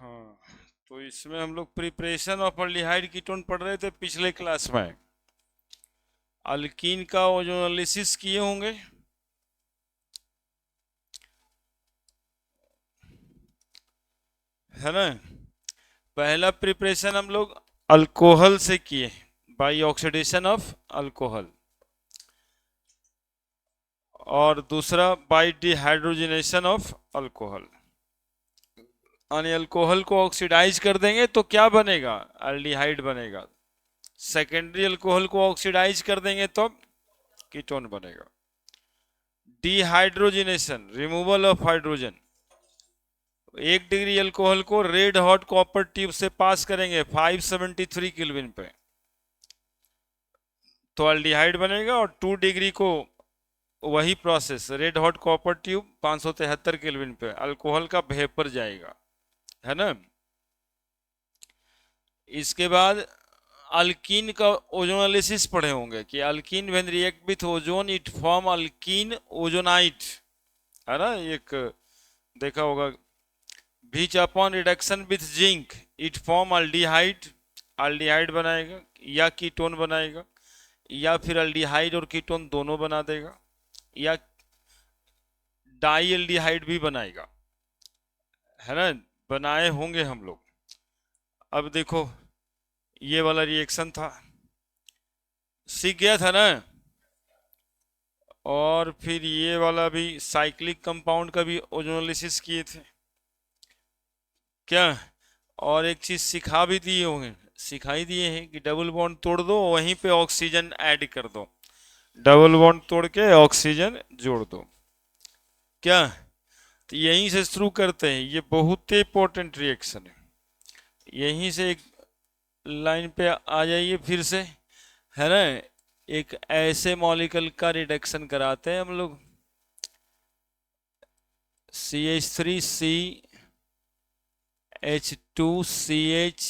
हाँ, तो इसमें हम लोग प्रिपरेशन ऑफ अल्डिहाइड कीटोन पढ़ रहे थे पिछले क्लास में। अल्कीन का वो जो एनालिसिस किए होंगे, है ना। पहला प्रिपरेशन हम लोग अल्कोहल से किए, बाय ऑक्सीडेशन ऑफ अल्कोहल, और दूसरा बाय डिहाइड्रोजनेशन ऑफ अल्कोहल। यानी अल्कोहल को ऑक्सीडाइज कर देंगे तो क्या बनेगा? अल्डिहाइड बनेगा। सेकेंडरी अल्कोहल को ऑक्सीडाइज कर देंगे तो कीटोन बनेगा। Dehydrogenation, removal of hydrogen. 1 degree alcohol को रेड हॉट कॉपर ट्यूब से पास करेंगे 573 केल्विन पे, तो अल्डिहाइड बनेगा। और 2 डिग्री को वही process, red hot copper tube 573 kelvin पे, अल्कोहल का वेपर जाएगा, है ना। इसके बाद अल्कीन का ओजोनालिसिस पढ़े होंगे कि alkene when react with ozone it form alkene ozonide, है ना। एक देखा होगा, which upon reduction with zinc it form aldehyde, aldehyde बनाएगा या कीटोन बनाएगा, या फिर अल्डिहाइड और कीटोन दोनों बना देगा, या डाई एल्डिहाइड भी बनाएगा, है ना। बनाए होंगे हम लोग। अब देखो, ये वाला रिएक्शन था, सीख गया था ना। और फिर ये वाला भी साइक्लिक कंपाउंड का भी ओजोनालिसिस किए थे क्या। और एक चीज सिखा भी दिए होंगे, सिखाई दिए हैं कि डबल बॉन्ड तोड़ दो, वहीं पे ऑक्सीजन ऐड कर दो, डबल बॉन्ड तोड़ के ऑक्सीजन जोड़ दो क्या। तो यहीं से शुरू करते हैं, ये बहुत ही इंपॉर्टेंट रिएक्शन है। यहीं से एक लाइन पे आ जाइए फिर से, है ना। एक ऐसे मॉलिक्यूल का रिडक्शन कराते हैं हम लोग, CH3 H2CH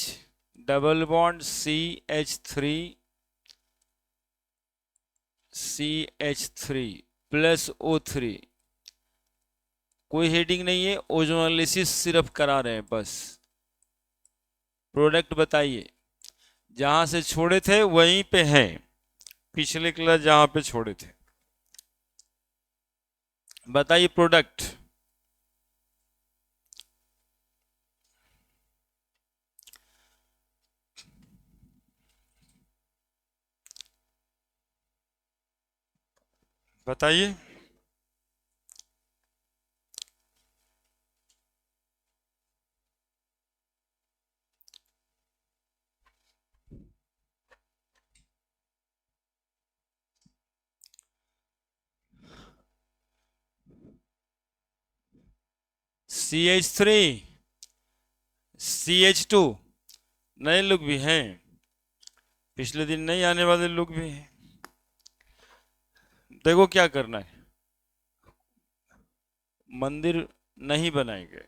double bond CH3 plus O3। कोई हेडिंग नहीं है, ओजोनालिसिस सिर्फ करा रहे हैं बस। प्रोडक्ट बताइए, जहां से छोड़े थे वहीं पे हैं, पिछले क्लास जहां पे छोड़े थे। बताइए प्रोडक्ट। बताइए। CH3 CH2, नए लोग भी हैं, पिछले दिन नहीं आने वाले लोग भी हैं। देखो क्या करना है, मंदिर नहीं बनाएंगे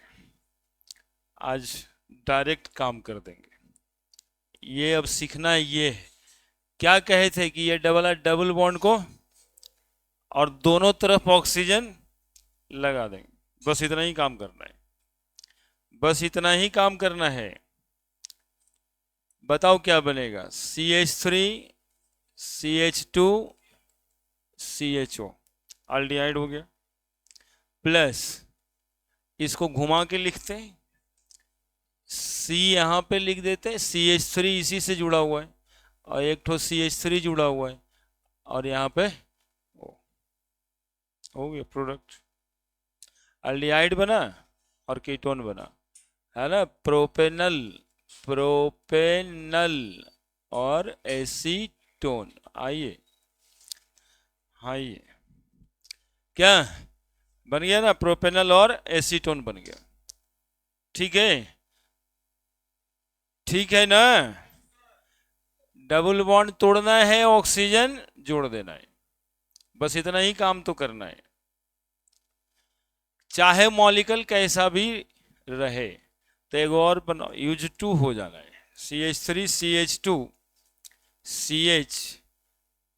आज, डायरेक्ट काम कर देंगे। ये अब सीखना है। ये है, क्या कहे थे कि ये डबल बॉन्ड को और दोनों तरफ ऑक्सीजन लगा देंगे, बस इतना ही काम करना है, बस इतना ही काम करना है। बताओ क्या बनेगा? CH3 CH2 CHO, अल्डिहाइड हो गया। प्लस इसको घुमा के लिखते हैं, C यहाँ पे लिख देते हैं, CH3 इसी से जुड़ा हुआ है, और एक ठो CH3 जुड़ा हुआ है, और यहाँ पे हो गया प्रोडक्ट, अल्डिहाइड बना और कीटोन बना, है ना। प्रोपेनल, प्रोपेनल और एसीटोन। आइए, हाँ, ये क्या बन गया ना, प्रोपेनल और एसीटोन बन गया। ठीक है, ठीक है ना। डबल बॉन्ड तोड़ना है, ऑक्सीजन जोड़ देना है, बस इतना ही काम तो करना है, चाहे मॉलिक्यूल कैसा भी रहे। तो एक और बनाओ, UH2 हो जाना है, CH3 CH2 CH।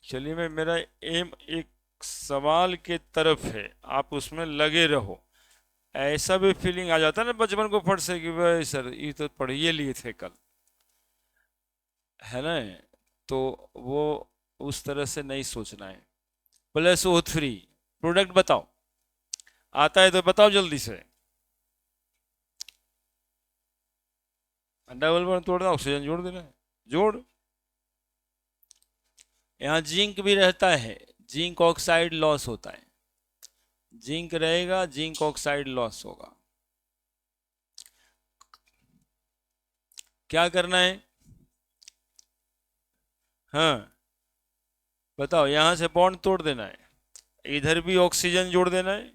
चलिए, मैं मेरा एम एक सवाल के तरफ है, आप उसमें लगे रहो। ऐसा भी फीलिंग आ जाता है ना बचपन को फट से कि भाई सर ये तो पढ़िए लिए थे कल, है ना। तो वो उस तरह से नहीं सोचना है। +O3 प्रोडक्ट बताओ, आता है तो बताओ जल्दी से। डबल बॉन्ड तोड़ना, ऑक्सीजन जोड़ देना है, जोड़। यहाँ जिंक भी रहता है, जिंक ऑक्साइड लॉस होता है, जिंक रहेगा, जिंक ऑक्साइड लॉस होगा। क्या करना है? हाँ बताओ, यहां से बॉन्ड तोड़ देना है, इधर भी ऑक्सीजन जोड़ देना है,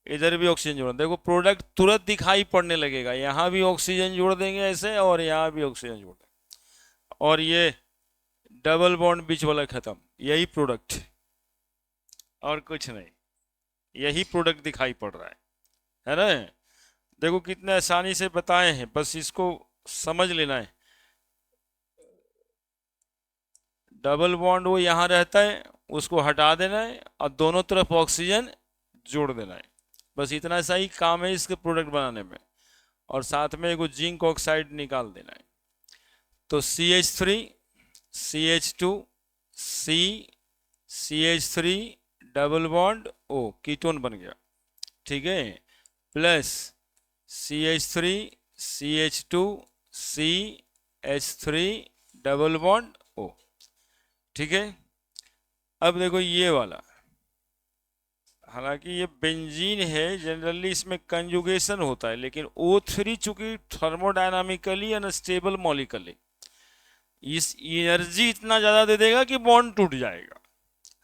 इधर भी ऑक्सीजन जोड़, देखो प्रोडक्ट तुरंत दिखाई पड़ने लगेगा, यहाँ भी ऑक्सीजन जोड़ देंगे ऐसे और यहाँ भी ऑक्सीजन जोड़ देंगे, और ये डबल बॉन्ड बीच वाला खत्म, यही प्रोडक्ट, और कुछ नहीं, यही प्रोडक्ट दिखाई पड़ रहा है ना। देखो कितने आसानी से बताए हैं, बस इसको समझ लेना है। डबल बॉन्ड वो यहाँ रहता है, उसको हटा देना है और दोनों तरफ ऑक्सीजन जोड़ देना है, बस इतना सा ही काम है इसके प्रोडक्ट बनाने में, और साथ में एक जिंक ऑक्साइड निकाल देना है। तो CH3 CH2 C CH3 double bond O ketone बन गया, ठीक है, plus CH3 CH2 CH3 double bond O, ठीक है। अब देखो ये वाला, हालांकि ये बेंजीन है, जनरली इसमें कंजुगेशन होता है, लेकिन O3 चूंकि थर्मोडायनामिकली अनस्टेबल मॉलिक्यूल है, इस एनर्जी इतना ज्यादा दे देगा कि बॉन्ड टूट जाएगा,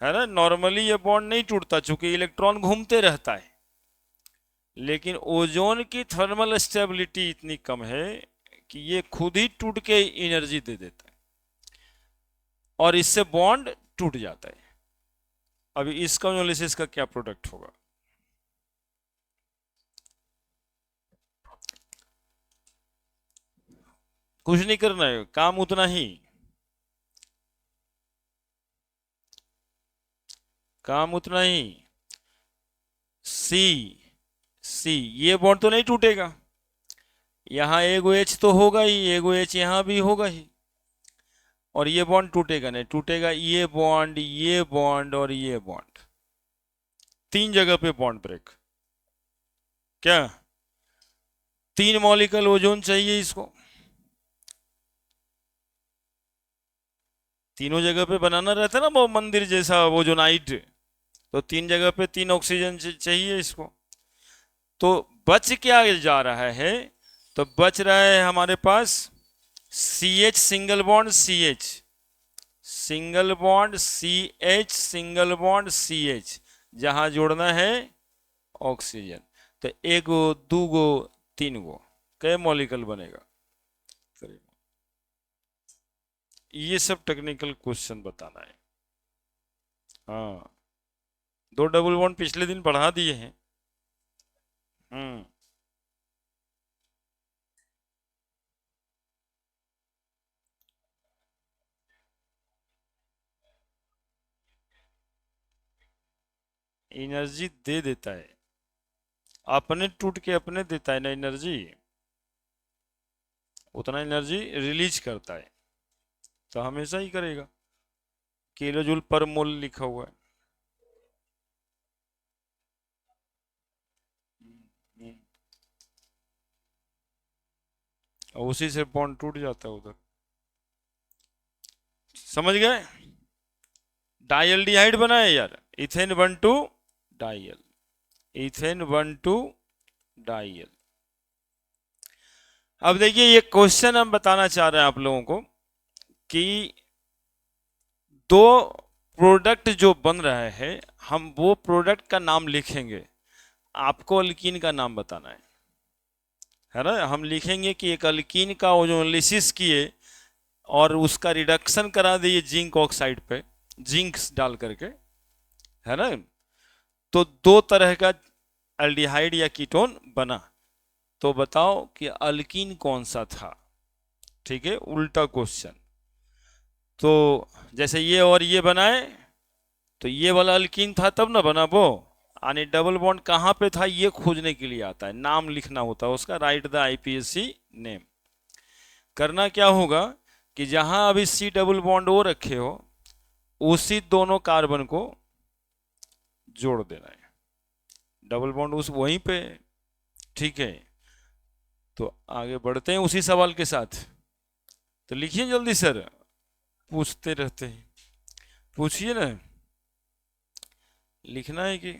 है ना। नॉर्मली ये बॉन्ड नहीं टूटता चूंकि इलेक्ट्रॉन घूमते रहता है, लेकिन ओजोन की थर्मल स्टेबिलिटी इतनी कम है कि ये खुद ही टूट के एनर्जी दे देता है और इससे बॉन्ड टूट जाता है। अभी इस कॉन्जुगेशन का क्या प्रोडक्ट होगा? कुछ नहीं करना है, काम उतना ही, काम उतना ही। सी सी, ये बॉन्ड तो नहीं टूटेगा, यहाँ एगो H तो होगा ही, एगो H यहाँ भी होगा ही, और ये बॉन्ड टूटेगा नहीं, टूटेगा ये बॉन्ड, ये बॉन्ड और ये बॉन्ड, 3 जगह पे बॉन्ड ब्रेक। क्या 3 मॉलिक्यूल ओजोन चाहिए इसको, तीनों जगह पे बनाना रहता है ना वो मंदिर जैसा ओजोनाइट, तो 3 जगह पे 3 ऑक्सीजन चाहिए इसको। तो बच क्या जा रहा है? तो बच रहा है हमारे पास CH single bond CH, single bond CH, single bond CH, जहां जोड़ना है ऑक्सीजन। तो एगो, दूगो, 3 गो, कई मॉलिक्यूल बनेगा? ये सब टेक्निकल क्वेश्चन बताना है। हाँ, 2 डबल बॉन्ड पिछले दिन पढ़ा दिए हैं। हम्म, एनर्जी दे देता है, अपने टूट के अपने देता है ना एनर्जी, उतना एनर्जी रिलीज करता है, तो हमेशा ही करेगा। किलो जूल पर मोल लिखा हुआ है। हम्म, और उसी से बॉन्ड टूट जाता है उधर, समझ गए? डाइल्डिहाइड बनाए यार, इथेन 1 2 डाइल, इथेन 1 2 डाइल। अब देखिए ये क्वेश्चन हम बताना चाह रहे हैं आप लोगों को कि 2 प्रोडक्ट जो बन रहा है, हम वो प्रोडक्ट का नाम लिखेंगे, आपको अल्कीन का नाम बताना है ना। हम लिखेंगे कि एक अल्कीन का ओजोनलिसिस किए और उसका रिडक्शन करा दिए जिंक ऑक्साइड पे, जिंक डाल करके, है ना। तो 2 तरह का एल्डिहाइड या कीटोन बना, तो बताओ कि अल्कीन कौन सा था? ठीक है, उल्टा क्वेश्चन। तो जैसे ये और ये बनाए, तो ये वाला अल्कीन था तब ना बना वो, यानी डबल बॉन्ड कहाँ पे था ये खोजने के लिए आता है, नाम लिखना होता है उसका, राइट द आईपीएसी नेम। करना क्या होगा कि जहां अभी सी डबल बॉन्ड ओ रखे हो उसी दोनों कार्बन को जोड़ देना है, डबल बॉन्ड उस वहीं पे, ठीक है। तो आगे बढ़ते हैं उसी सवाल के साथ, तो लिखिए जल्दी सर, पूछते रहते हैं, पूछिए ना, लिखना है कि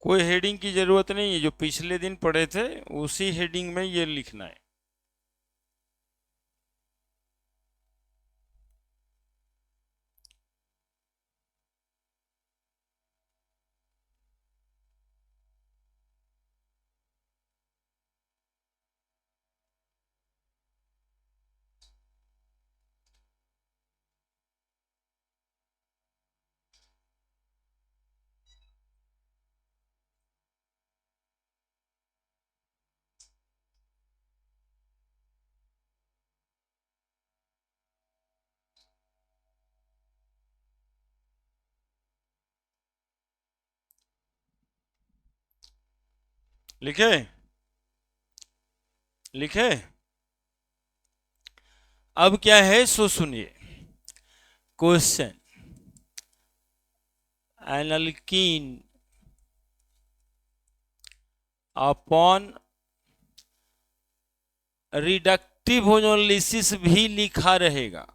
कोई हेडिंग की जरूरत नहीं है, जो पिछले दिन पढ़े थे उसी हेडिंग में ये लिखना है। लिखे, लिखे, अब क्या है सो सुनिए। Question, an alkene upon reductive ozonolysis भी लिखा रहेगा,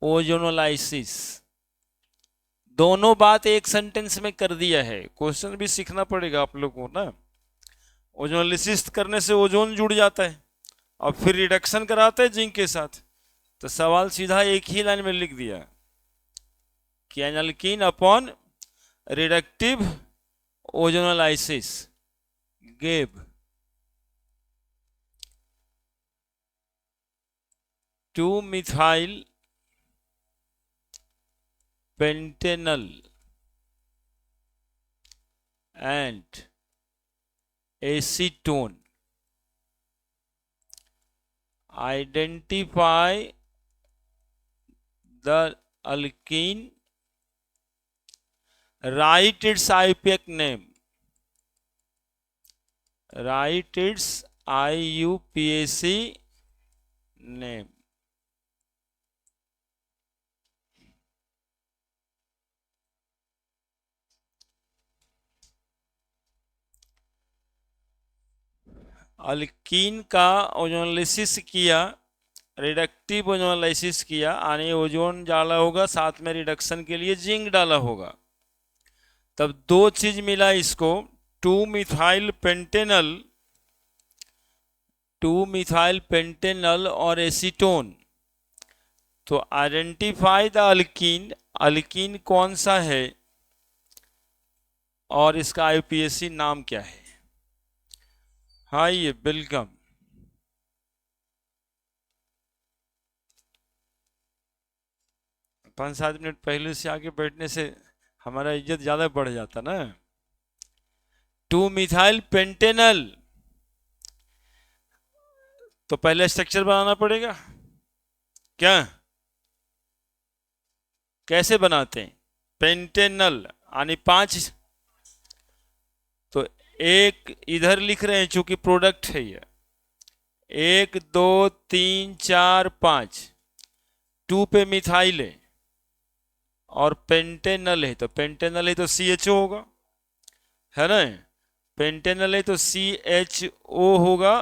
ओजोनोलाइसिस, दोनों बात एक सेंटेंस में कर दिया है। क्वेश्चन भी सीखना पड़ेगा आप लोगों को ना, ओजोनोलिसिस करने से ओजोन जुड़ जाता है और फिर रिडक्शन कराते हैं जिंक के साथ, तो सवाल सीधा एक ही लाइन में लिख दिया कि an alkene upon reductive ozonolysis gave 2-methyl pentanol and acetone. Identify the alkene, write its IUPAC name, write its IUPAC name. Alkyne का ओजोनोलिसिस किया, रिडक्टिव ओजोनोलाइसिस किया, यानी ओजोन डाला होगा, साथ में रिडक्शन के लिए जिंक डाला होगा, तब दो चीज मिला इसको, 2-methyl पेंटेनल, 2-methyl पेंटेनल और एसीटोन। तो आइडेंटिफाई द अल्कीन, अल्कीन कौन सा है और इसका आईयूपीएसी नाम क्या है। हाँ ये वेलकम, 5-7 मिनट पहले से आके बैठने से हमारा इज्जत ज्यादा बढ़ जाता ना। 2-methyl पेंटेनल, तो पहले स्ट्रक्चर बनाना पड़ेगा क्या, कैसे बनाते हैं, पेंटेनल यानी 5, तो एक इधर लिख रहे हैं चूंकि प्रोडक्ट है ये, 1 2 3 4 5, 2 पे मिथाइल है और पेंटेनल है, तो पेंटेनल है तो CHO होगा, है ना, पेंटेनल है तो CHO होगा,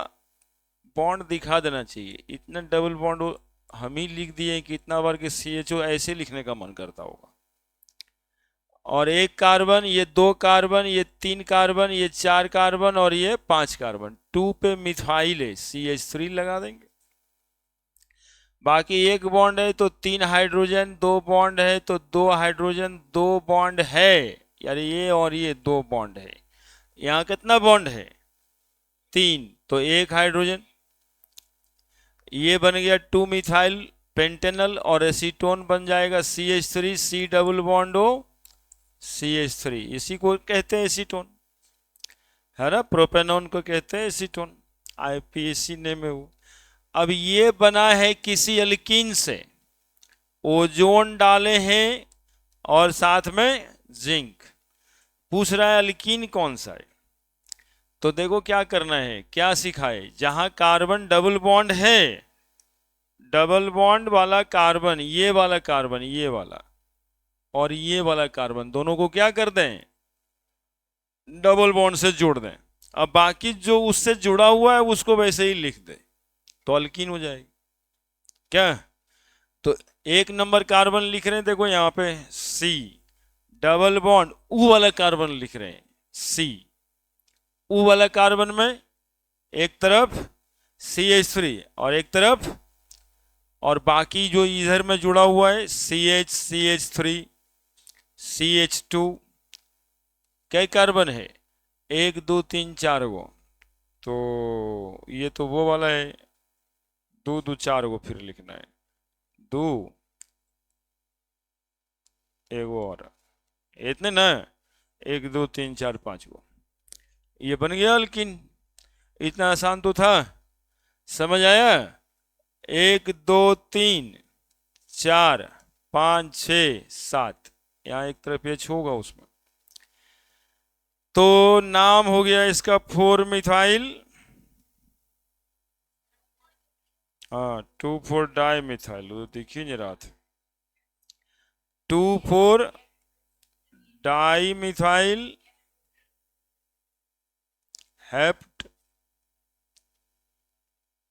बॉन्ड दिखा देना चाहिए, इतना डबल बॉन्ड हम ही लिख दिए कि इतना बार के CHO ऐसे लिखने का मन करता होगा, और 1 कार्बन, ये 2 कार्बन, ये 3 कार्बन, ये 4 कार्बन और ये 5 कार्बन, 2 पे मिथाइल है CH3 लगा देंगे, बाकी 1 बॉन्ड है तो 3 हाइड्रोजन, 2 बॉन्ड है तो 2 हाइड्रोजन, 2 बॉन्ड है, यानी ये और ये 2 बॉन्ड है, यहाँ कितना बॉन्ड है? 3, तो एक हाइड्रोजन। ये बन गया 2 मिथाइल पेंटेनल और एसीटोन बन जाएगा CH3, C double bond O CH3, इसी को कहते हैं एसीटोन, है ना। प्रोपेनॉन को कहते हैं एसीटोन, IPAC नेम है वो। अब ये बना है किसी अल्कीन से, ओजोन डाले हैं और साथ में जिंक। पूछ रहा है अल्कीन कौन सा है, तो देखो क्या करना है, क्या सिखाए, जहां कार्बन डबल बॉन्ड है, डबल बॉन्ड वाला कार्बन, ये वाला कार्बन, ये वाला और ये वाला कार्बन, दोनों को क्या कर दें, डबल बॉन्ड से जोड़ दें। अब बाकी जो उससे जुड़ा हुआ है उसको वैसे ही लिख दे, तो अल्कीन हो जाएगी। क्या? तो 1 नंबर कार्बन लिख रहे हैं, देखो यहाँ पे C डबल बॉन्ड U वाला कार्बन लिख रहे हैं, C U वाला कार्बन में एक तरफ CH3 और एक तरफ, और बाकी जो इधर में जुड़ा हुआ है CH, CH3, CH2, कई कार्बन है, 1 2 3 4 गो, तो ये तो वो वाला है, 2 2 4 गो फिर लिखना है, 2 एगो और, इतने ना, 1 2 3 4 5 गो, ये बन गया अल्कीन। इतना आसान तो था, समझ आया? 1 2 3 4 5 6 7, यहाँ एक तरफ H होगा उसमें, तो नाम हो गया इसका 4 मिथाइल, हाँ 2,4 डाई मिथाइल, वो दिख ही नहीं रहा था, 2,4 डाई मिथाइल हेप्ट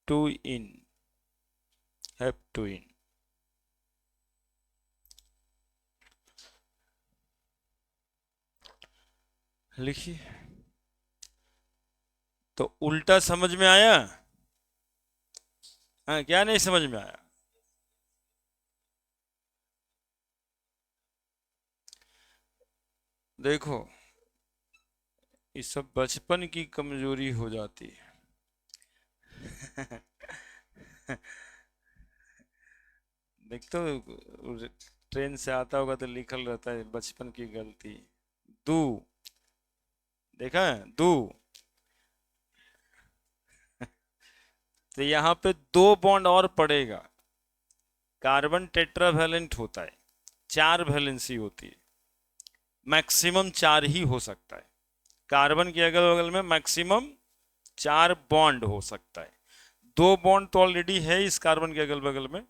टू इन, हेप्टुइन। लिखिए, तो उल्टा समझ में आया? हाँ, क्या नहीं समझ में आया? देखो, ये सब बचपन की कमजोरी हो जाती है। देखते हो, ट्रेन से आता होगा तो लिखल रहता है बचपन की गलती, दू, देखा है दू, तो यहाँ पे 2 बॉन्ड और पड़ेगा, कार्बन टेट्रावैलेंट होता है, 4 वैलेंसी होती है, मैक्सिमम 4 ही हो सकता है, कार्बन के अगल बगल में मैक्सिमम 4 बॉन्ड हो सकता है। 2 बॉन्ड तो ऑलरेडी है इस कार्बन के अगल बगल में,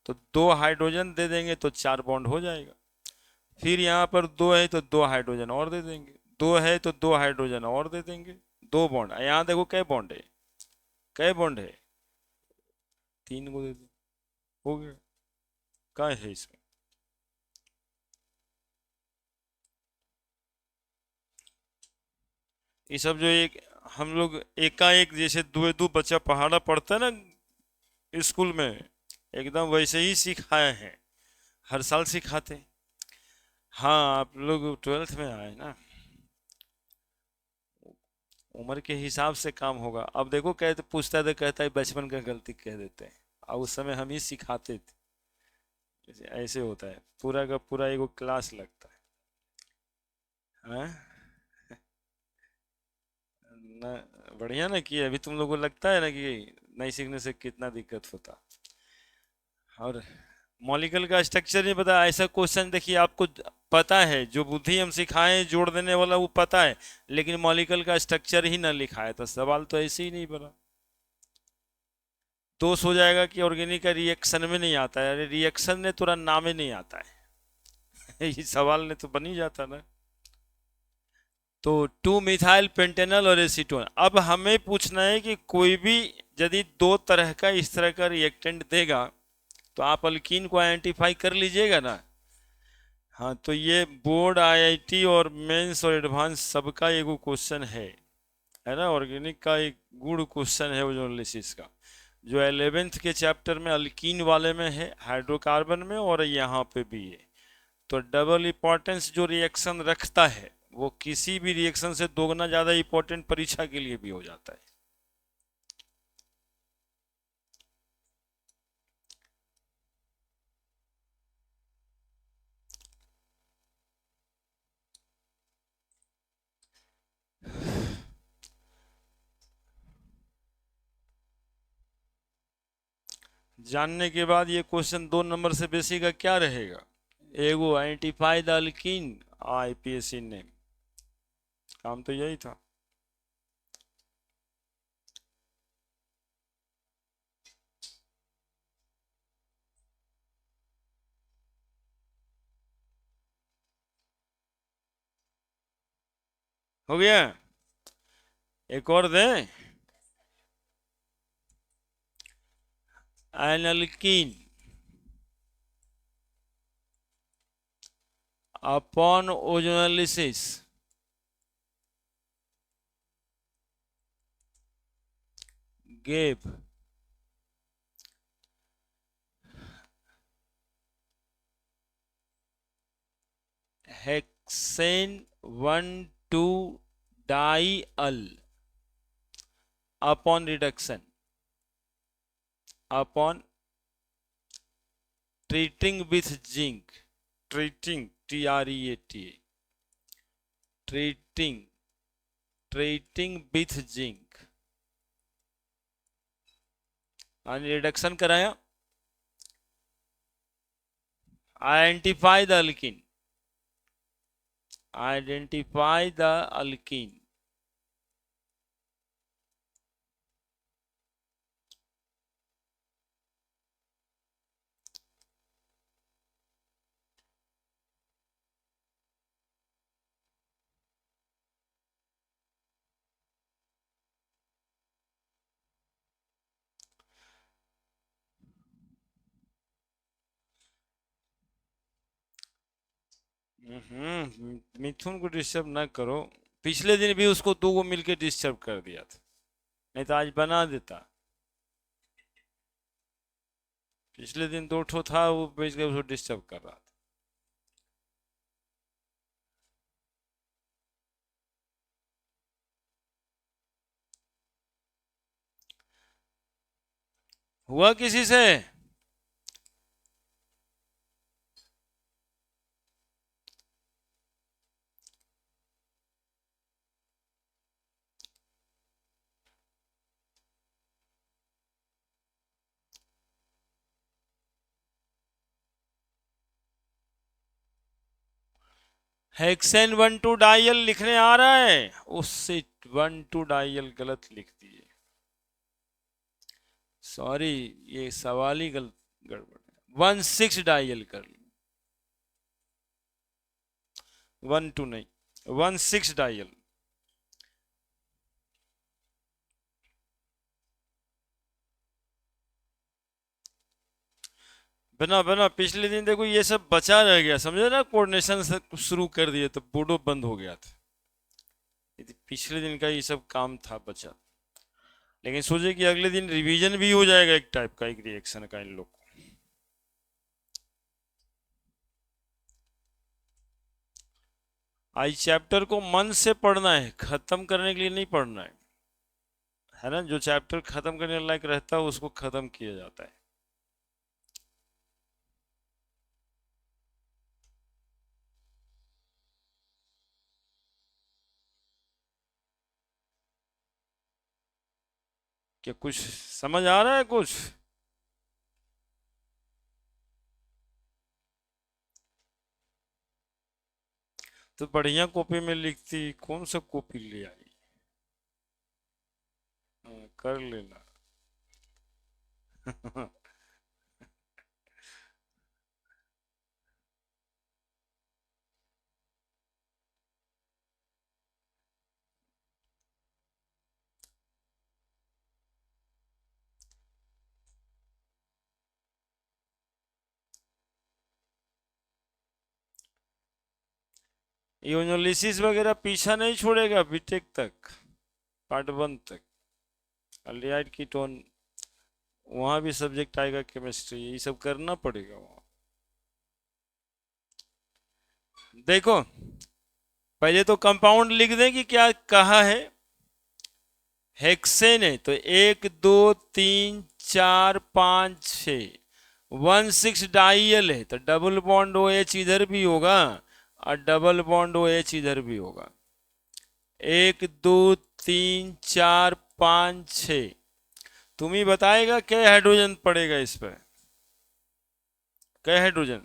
तो 2 हाइड्रोजन दे देंगे तो 4 बॉन्ड हो जाएगा। फिर यहाँ पर 2 है तो 2 हाइड्रोजन और दे देंगे, 2 है तो 2 हाइड्रोजन और दे देंगे, 2 बॉन्ड। यहाँ देखो कै बॉन्ड है, कै बॉन्ड है, 3 को दे दो, हो गया। क्या है इसमें? ये सब जो एक हम लोग एकाएक जैसे दो दो बच्चा पहाड़ा पढ़ता है ना स्कूल में, एकदम वैसे ही सिखाए हैं, हर साल सिखाते हैं। हाँ, आप लोग 12th में आए ना, उम्र के हिसाब से काम होगा। अब देखो, कहते पूछता है तो कहता है बचपन का गलती कह देते हैं, और उस समय हम ही सिखाते थे, ऐसे होता है, पूरा का पूरा एगो क्लास लगता है। हाँ? ना, बढ़िया ना किया, अभी तुम लोगों को लगता है ना कि नहीं सीखने से कितना दिक्कत होता। और मॉलिक्यूल का स्ट्रक्चर नहीं पता, ऐसा क्वेश्चन देखिए, आपको पता है जो बुद्धि हम सिखाएं जोड़ देने वाला वो पता है, लेकिन मॉलिक्यूल का स्ट्रक्चर ही ना लिखा है, तो सवाल तो ऐसे ही नहीं बना। दोष हो जाएगा कि ऑर्गेनिक का रिएक्शन में नहीं आता है, अरे रिएक्शन ने तुरंत नाम ही नहीं आता है। ये सवाल ने तो बन ही जाता ना। तो 2 मिथाइल पेंटेनल और एसीटोन। अब हमें पूछना है कि कोई भी यदि 2 तरह का इस तरह का रिएक्टेंट देगा तो आप अल्कीन को आइडेंटिफाई कर लीजिएगा ना। हाँ, तो ये बोर्ड, IIT और मेंस और एडवांस सबका एगो क्वेश्चन है ना, ऑर्गेनिक का एक गुड क्वेश्चन है ओजोनोलिसिस का, जो 11th के चैप्टर में अल्कीन वाले में है, हाइड्रोकार्बन में, और यहाँ पे भी है। तो डबल इंपॉर्टेंस जो रिएक्शन रखता है वो किसी भी रिएक्शन से दोगुना ज्यादा इंपॉर्टेंट परीक्षा के लिए भी हो जाता है। जानने के बाद ये क्वेश्चन 2 नंबर से बेसी का क्या रहेगा? एगो identify the alkene, IUPAC name, काम तो यही था। हो गया, एक और दें। An alkene upon ozonolysis gave hexane 1,2 diol upon reduction, upon treating with zinc, treating, TREAT, treating with zinc, यानी रिडक्शन कराया, identify the alkene, identify the alkene, Mithun को डिस्टर्ब ना करो। पिछले दिन भी उसको 2 को मिलके डिस्टर्ब कर दिया था, नहीं तो आज बना देता। पिछले दिन 2 ठो था, वो बेच के उसको डिस्टर्ब कर रहा था। हुआ किसी से? हेक्सेन 1,2 डायल लिखने आ रहा है, उससे 1,2 डायल गलत लिख दिए, सॉरी, ये सवाल ही गलत, गड़बड़ है। 1,6 डायल कर लो, 1,2 नहीं, 1,6 डायल। बना बना, पिछले दिन देखो ये सब बचा रह गया, समझे ना, कोऑर्डिनेशन से शुरू कर दिए तो बोर्डो बंद हो गया था। पिछले दिन का ये सब काम था बचा, लेकिन सोचे कि अगले दिन रिवीजन भी हो जाएगा, एक टाइप का, एक रिएक्शन का इन लोग को। आज चैप्टर को मन से पढ़ना है, खत्म करने के लिए नहीं पढ़ना है ना। जो चैप्टर खत्म करने लायक रहता है उसको खत्म किया जाता है। क्या कुछ समझ आ रहा है कुछ? तो बढ़िया कॉपी में लिखती, कौन सा कॉपी ले आई? कर लेना। यूनोलिसिस वगैरह पीछा नहीं छोड़ेगा बीटेक तक, पार्ट 1 तक। अल्डिहाइड कीटोन, वहां भी सब्जेक्ट आएगा केमिस्ट्री, ये सब करना पड़ेगा वहां। देखो पहले तो कंपाउंड लिख दें कि क्या कहा है। हेक्सेन है तो 1 2 3 4 5 6। 1 6 डाइयल है तो डबल बॉन्ड ओ एच इधर भी होगा और डबल बॉन्ड ओ एच इधर भी होगा। 1 2 3 4 5 6। तुम ही बताएगा क्या हाइड्रोजन पड़ेगा इस पर, क्या हाइड्रोजन।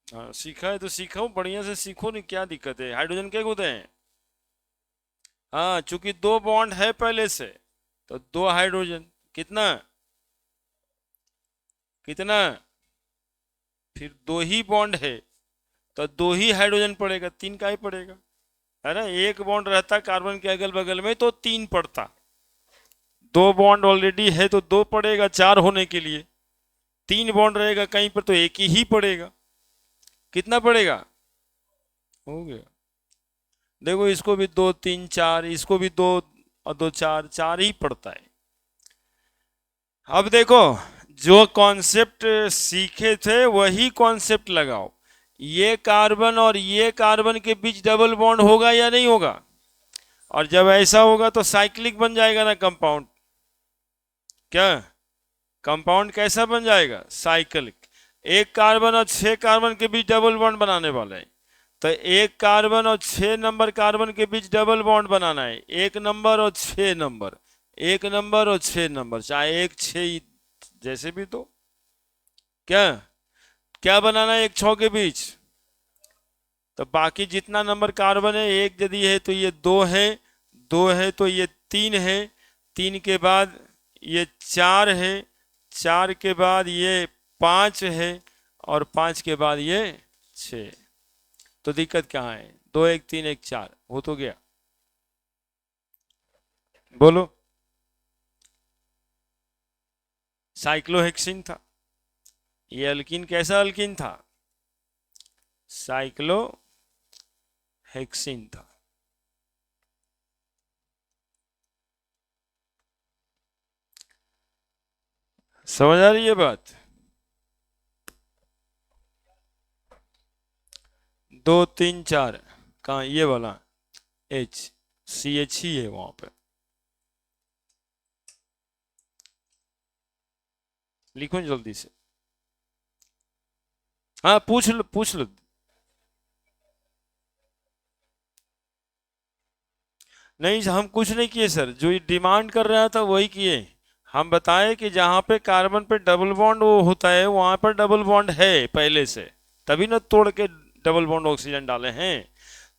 हाँ सीखा है तो सीखो, बढ़िया से सीखो, नहीं क्या दिक्कत है। हाइड्रोजन क्या होते हैं। हाँ चूंकि दो बॉन्ड है पहले से तो दो हाइड्रोजन। कितना कितना, फिर दो ही बॉन्ड है तो दो ही हाइड्रोजन पड़ेगा, तीन का ही पड़ेगा, है ना। एक बॉन्ड रहता कार्बन के अगल बगल में तो तीन पड़ता, दो बॉन्ड ऑलरेडी है तो दो पड़ेगा चार होने के लिए। तीन बॉन्ड रहेगा कहीं पर तो एक ही पड़ेगा। कितना पड़ेगा, हो गया। देखो इसको भी 2 3 4, इसको भी दो और दो चार, चार ही पड़ता है। अब देखो जो कॉन्सेप्ट सीखे थे वही कॉन्सेप्ट लगाओ। ये कार्बन और ये कार्बन के बीच डबल बॉन्ड होगा या नहीं होगा, और जब ऐसा होगा तो साइक्लिक बन जाएगा ना कंपाउंड। क्या कंपाउंड कैसा बन जाएगा, साइक्लिक। एक कार्बन और 6 कार्बन के बीच डबल बॉन्ड बनाने वाला है तो एक कार्बन और 6 नंबर कार्बन के बीच डबल बॉन्ड बनाना है। 1 नंबर और 6 नंबर, 1 नंबर और 6 नंबर, चाहे 1 6 जैसे भी। तो क्या क्या बनाना है एक 6 के बीच, तो बाकी जितना नंबर कार्बन है, एक यदि है तो ये 2 है, 2 है तो ये 3 है, 3 के बाद ये 4 है, 4 के बाद ये 5 है, और 5 के बाद ये 6। तो दिक्कत कहाँ है, 2 1 3 1 4 हो तो गया। बोलो, साइक्लोहेक्सिन था। ये अल्कीन कैसा अल्कीन था, साइक्लोहेक्सिन था। समझ आ रही है बात। 2 3 4 कहाँ, ये वाला CH ही है वहां पे। लिखो जल्दी से। हाँ पूछ लो पूछ लो। नहीं हम कुछ नहीं किए सर, जो डिमांड कर रहा था वही किए। हम बताएं कि जहां पे कार्बन पे डबल बॉन्ड वो होता है वहां पर डबल बॉन्ड है पहले से, तभी ना तोड़ के डबल बॉन्ड ऑक्सीजन डाले हैं।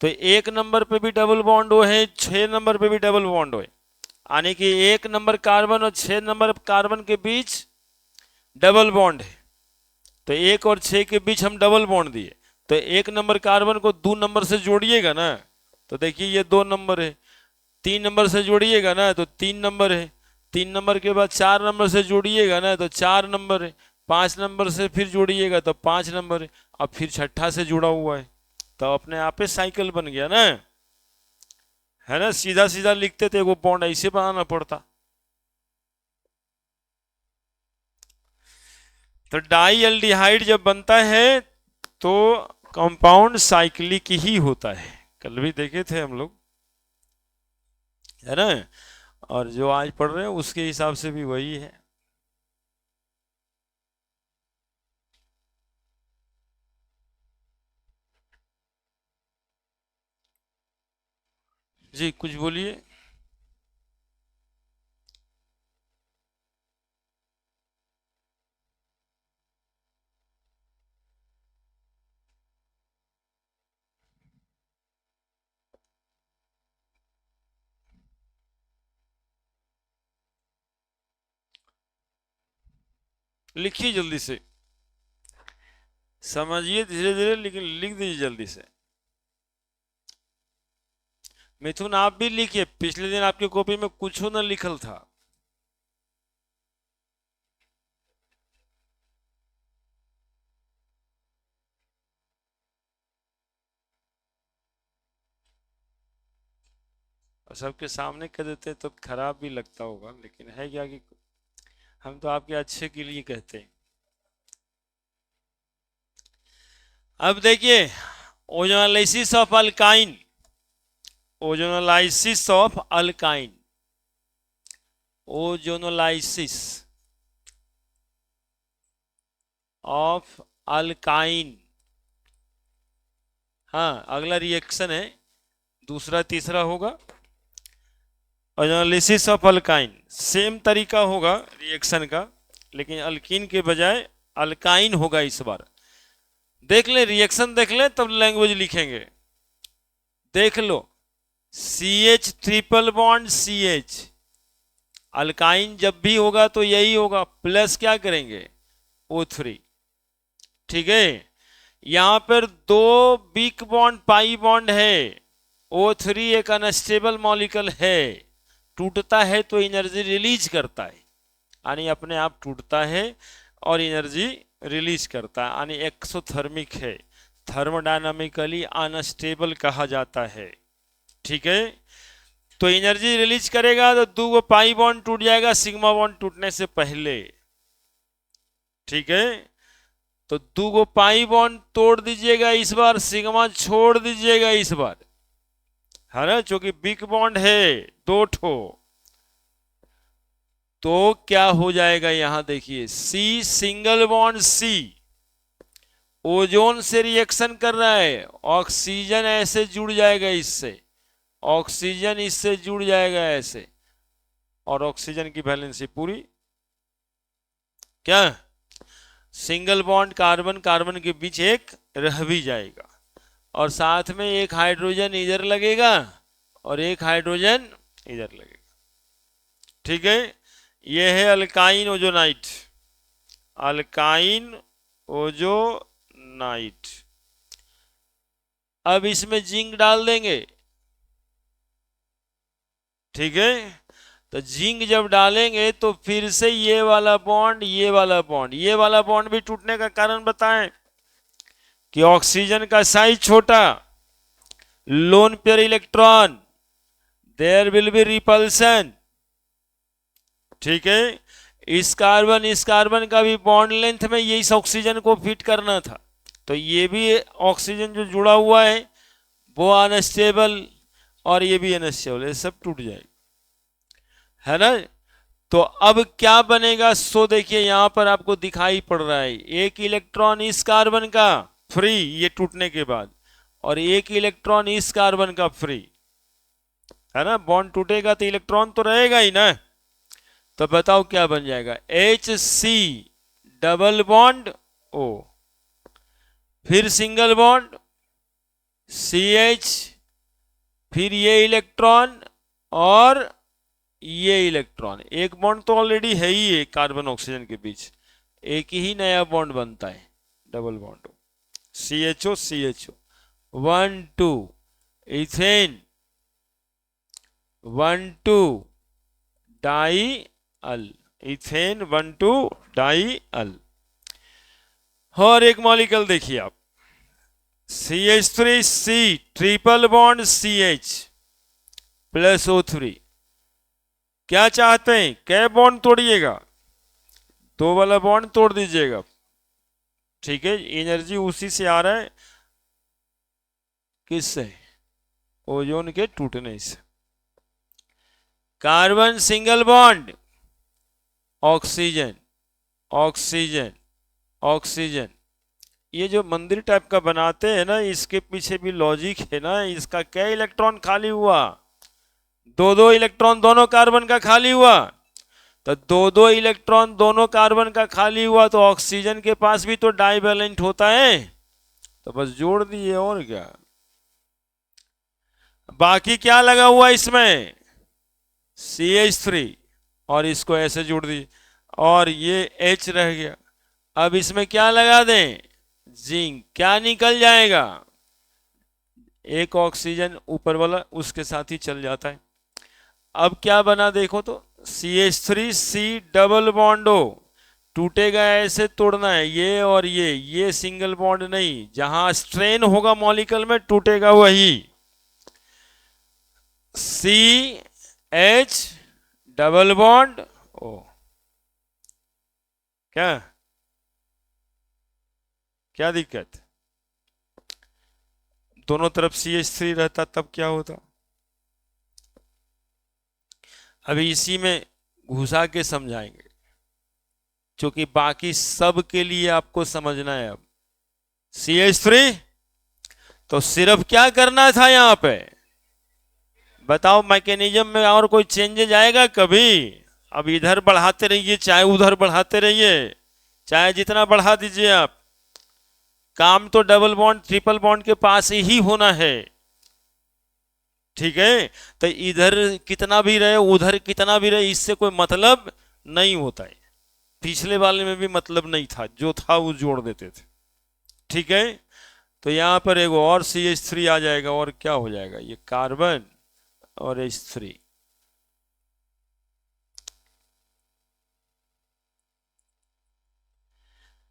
तो 1 नंबर पे भी डबल बॉन्ड हो है, 6 नंबर पे भी डबल बॉन्ड हो, यानी कि 1 नंबर कार्बन और 6 नंबर कार्बन के बीच डबल बॉन्ड है। तो 1 और 6 के बीच हम डबल बॉन्ड दिए, तो 1 नंबर कार्बन को 2 नंबर से जोड़िएगा ना, तो देखिए ये 2 नंबर है। 3 नंबर से जोड़िएगा ना तो 3 नंबर है। 3 नंबर के बाद 4 नंबर से जोड़िएगा ना तो 4 नंबर है। 5 नंबर से फिर जोड़िएगा तो 5 नंबर है। अब फिर छठा से जुड़ा हुआ है, तो अपने आप ही साइकिल बन गया ना, है ना। सीधा सीधा लिखते थे वो बॉन्ड ऐसे बनाना पड़ता। तो डाई एल्डिहाइड जब बनता है तो कंपाउंड साइक्लिक ही होता है, कल भी देखे थे हम लोग, है ना। और जो आज पढ़ रहे हैं उसके हिसाब से भी वही है। जी कुछ बोलिए। लिखिए जल्दी से, समझिए धीरे धीरे, लेकिन लिख दीजिए जल्दी से। मिथुन आप भी लिखिए, पिछले दिन आपकी कॉपी में कुछ न लिखल था। और सबके सामने कह देते तो खराब भी लगता होगा, लेकिन है क्या कि हम तो आपके अच्छे के लिए कहते हैं। अब देखिए ozonolysis of alkyne, ozonolysis of alkyne, ozonolysis of alkyne. हाँ, अगला रिएक्शन है, दूसरा तीसरा होगा ओजोनालिसिस ऑफ अल्काइन। सेम तरीका होगा रिएक्शन का, लेकिन अल्कीन के बजाय अल्काइन होगा इस बार। देख ले रिएक्शन, देख ले तब लैंग्वेज लिखेंगे। देख लो, CH triple bond CH, alkyne जब भी होगा तो यही होगा, प्लस क्या करेंगे O3। ठीक है, यहां पर दो वीक बॉन्ड पाई बॉन्ड है, O3 एक अनस्टेबल मॉलिक्यूल है, टूटता है तो एनर्जी रिलीज करता है, यानी अपने आप टूटता है और एनर्जी रिलीज करता है, यानी एक्सोथर्मिक है, थर्मोडायनामिकली अनस्टेबल कहा जाता है। ठीक है, तो एनर्जी रिलीज करेगा तो दो पाई बॉन्ड टूट जाएगा सिग्मा बॉन्ड टूटने से पहले। ठीक है, तो दो पाई बॉन्ड तोड़ दीजिएगा इस बार, सिग्मा छोड़ दीजिएगा इस बार, है ना, क्योंकि बिग बॉन्ड है दो ठो। तो क्या हो जाएगा यहां देखिए, C single bond C ozone से रिएक्शन कर रहा है, ऑक्सीजन ऐसे जुड़ जाएगा इससे, ऑक्सीजन इससे जुड़ जाएगा ऐसे, और ऑक्सीजन की वैलेंसी पूरी। क्या सिंगल बॉन्ड कार्बन कार्बन के बीच एक रह भी जाएगा, और साथ में एक हाइड्रोजन इधर लगेगा और एक हाइड्रोजन इधर लगेगा। ठीक है, यह है अल्काइन ओजोनाइट, अल्काइन ओजोनाइट। अब इसमें जिंक डाल देंगे। ठीक है, तो जिंक जब डालेंगे तो फिर से ये वाला बॉन्ड, ये वाला बॉन्ड, ये वाला बॉन्ड भी टूटने का कारण बताएं कि ऑक्सीजन का साइज छोटा, lone pair electron, there will be repulsion. ठीक है, इस कार्बन का भी बॉन्ड लेंथ में ये इस ऑक्सीजन को फिट करना था, तो ये भी ऑक्सीजन जो जुड़ा हुआ है वो अनस्टेबल, और ये भी अनस्टेबल, ये सब टूट जाएगा, है ना। तो अब क्या बनेगा, सो देखिए यहां पर आपको दिखाई पड़ रहा है, एक इलेक्ट्रॉन इस कार्बन का फ्री ये टूटने के बाद, और एक इलेक्ट्रॉन इस कार्बन का फ्री, है ना। बॉन्ड टूटेगा तो इलेक्ट्रॉन तो रहेगा ही ना। तो बताओ क्या बन जाएगा, HC डबल बॉन्ड O, फिर सिंगल बॉन्ड CH, फिर ये इलेक्ट्रॉन और ये इलेक्ट्रॉन, एक बॉन्ड तो ऑलरेडी है ही है कार्बन ऑक्सीजन के बीच, एक ही नया बॉन्ड बनता है double bond CHO CHO 1 2 ethane 1 2 di al, ethane 1 2 di al. और एक मॉलिक्यूल देखिए आप, CH3C triple bond CH plus O3, क्या चाहते हैं, क्या बॉन्ड तोड़िएगा, दो वाला बॉन्ड तोड़ दीजिएगा। ठीक है, एनर्जी उसी से आ रहा है, किससे, ओजोन के टूटने से। Carbon single bond oxygen oxygen oxygen, ये जो मंदिर टाइप का बनाते हैं ना, इसके पीछे भी लॉजिक है ना। इसका क्या इलेक्ट्रॉन खाली हुआ, दो दो इलेक्ट्रॉन दोनों कार्बन का खाली हुआ, तो दो दो इलेक्ट्रॉन दोनों कार्बन का खाली हुआ, तो ऑक्सीजन के पास भी तो डाइवैलेंट होता है, तो बस जोड़ दिए, और क्या। बाकी क्या लगा हुआ इसमें, CH3, और इसको ऐसे जोड़ दी, और ये H रह गया। अब इसमें क्या लगा दें, जिंक, क्या निकल जाएगा, एक ऑक्सीजन ऊपर वाला उसके साथ ही चल जाता है। अब क्या बना देखो तो, CH3C डबल बॉन्ड O, टूटेगा ऐसे तोड़ना है, ये और ये सिंगल बॉन्ड नहीं, जहां स्ट्रेन होगा मॉलिक्यूल में टूटेगा वही, CH डबल बॉन्ड O। क्या क्या दिक्कत, दोनों तरफ CH3 रहता तब क्या होता। अभी इसी में घुसा के समझाएंगे, क्योंकि बाकी सब के लिए आपको समझना है। अब CH3 तो सिर्फ क्या करना था यहां पे, बताओ मैकेनिज्म में और कोई चेंजेज आएगा कभी। अब इधर बढ़ाते रहिए चाहे उधर बढ़ाते रहिए, चाहे जितना बढ़ा दीजिए आप, काम तो डबल बॉन्ड ट्रिपल बॉन्ड के पास ही होना है। ठीक है, तो इधर कितना भी रहे उधर कितना भी रहे इससे कोई मतलब नहीं होता है। पिछले वाले में भी मतलब नहीं था, जो था वो जोड़ देते थे। ठीक है, तो यहां पर एक और CH3 आ जाएगा, और क्या हो जाएगा, ये कार्बन और H3।